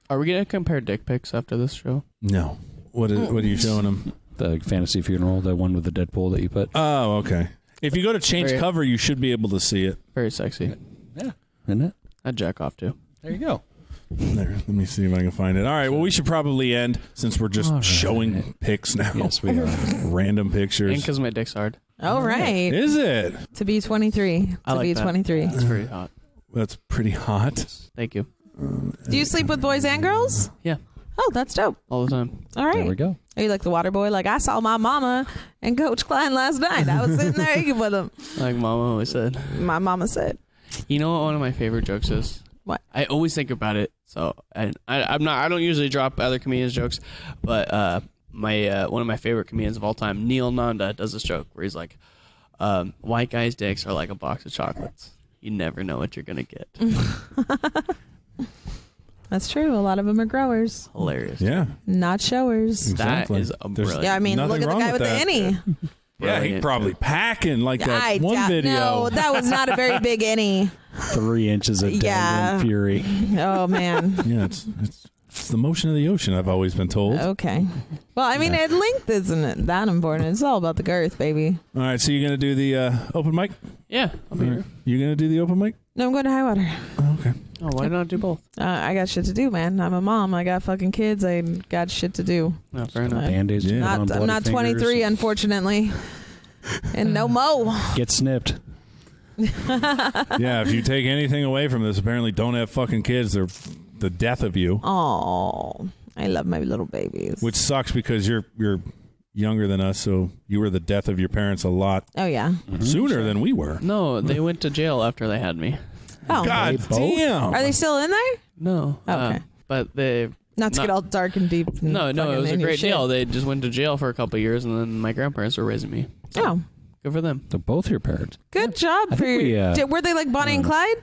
Are we gonna compare dick pics after this show? No. What are you showing them? the Fantasy Funeral, the one with the Deadpool that you put. Oh, okay. If you go to change Very- cover, you should be able to see it. Very sexy. Yeah, isn't it? I'd jack off too. There you go. There, let me see if I can find it. All right, well, we should probably end since we're just showing pics now. Yes, we are. Random And pictures. because my dick's hard. All right. Is it? To be 23. I To like be that. 23. It's pretty hot. That's pretty hot. Thank you. Do you sleep with boys and girls? Yeah, Oh, that's dope. all the time. All right. There we go. Are you like the water boy? Like, I saw my mama and Coach Klein last night. I was sitting there eating with him. Like Mama always said. My mama said. You know what one of my favorite jokes is? What? I always think about it. So I don't usually drop other comedians' jokes, but my one of my favorite comedians of all time, Neil Nanda, does this joke where he's like, "White guys' dicks are like a box of chocolates. You never know what you're gonna get." That's true. A lot of them are growers, Hilarious. Yeah. not showers. Exactly. That is a There's- brilliant. Yeah, I mean, Nothing look at the wrong guy with with the that. innie. Yeah, he Brilliant. probably packing like that I one doubt- video. No, that was not a very big innie. 3 inches of Yeah. dangling fury. Oh, man. Yeah, it's the motion of the ocean, I've always been told. Okay. Well, I mean, at length isn't that important. It's all about the girth, baby. All right, so you're going to do the open mic? Yeah, I'll be here. You're going to do the open mic? No, I'm going to Highwater. Oh, okay. Oh, why not do both? I got shit to do, man. I'm a mom. I got fucking kids. I got shit to do. No, fair enough. Band-aids. Yeah. put on I'm bloody not fingers. 23, unfortunately. And no mo. Get snipped. Yeah, if you take anything away from this, apparently don't have fucking kids. They're the death of you, Oh, I love my little babies. which sucks because you're younger than us, so you were the death of your parents a lot Oh, yeah. sooner than we were. No, they went to jail after they had me. Oh. God They both? damn. Are they still in there? No. Okay. But they... Not to get all dark and deep. And No, it fucking was a in your great shit. deal. They just went to jail for a couple of years, and then my grandparents were raising me. Oh, Good for them. So both your parents. good job I for think your. we, Were they like Bonnie and Clyde?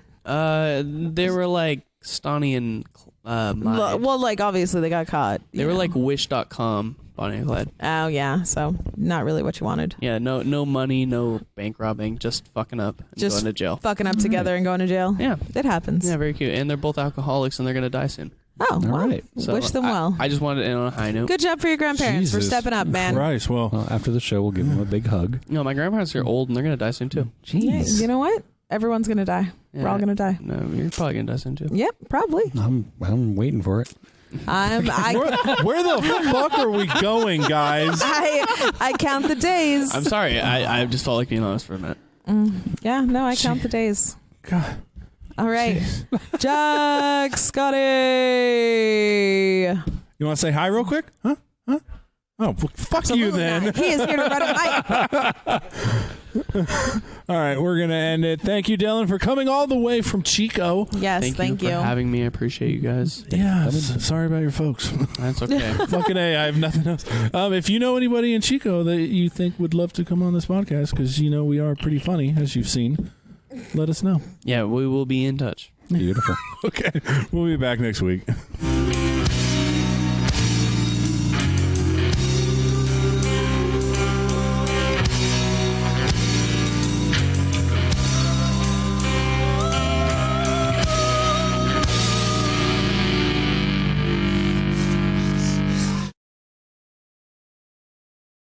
They were like Stoney and Clyde. Well, like obviously they got caught. They were like Wish.com, Bonnie and Clyde. Oh yeah, so not really what you wanted. Yeah, no money, no bank robbing, just fucking up and Just going to jail. fucking up together and going to jail. Yeah. It happens. Yeah, very cute. And they're both alcoholics, and they're going to die soon. Oh, well, right. So wish them well. I just wanted to end on a high note. Good job for your grandparents for Jesus stepping up, man. Christ, well, Well, after the show, we'll give them a big hug. No, my grandparents are old, and they're going to die soon, too. Yeah, you know what? Everyone's gonna die. Yeah. We're all gonna die. No, you're probably going to die soon, too. Yep, probably. I'm waiting for it. where the fuck are we going, guys? I count the days. I'm sorry. I just felt like being honest for a minute. Yeah, no, I count the days. God. All right. Jack Scotty. You want to say hi real quick? Huh? Oh, well, fuck you then. Not. He is here to run a mic. All right, we're going to end it. Thank you, Dillon, for coming all the way from Chico. Yes, Thank you for having me. I appreciate you guys. Yeah, sorry about your folks. That's okay. Fucking A, I have nothing else. If you know anybody in Chico that you think would love to come on this podcast, because, you know, we are pretty funny, as you've seen, let us know. Yeah, we will be in touch. Beautiful. Okay. We'll be back next week.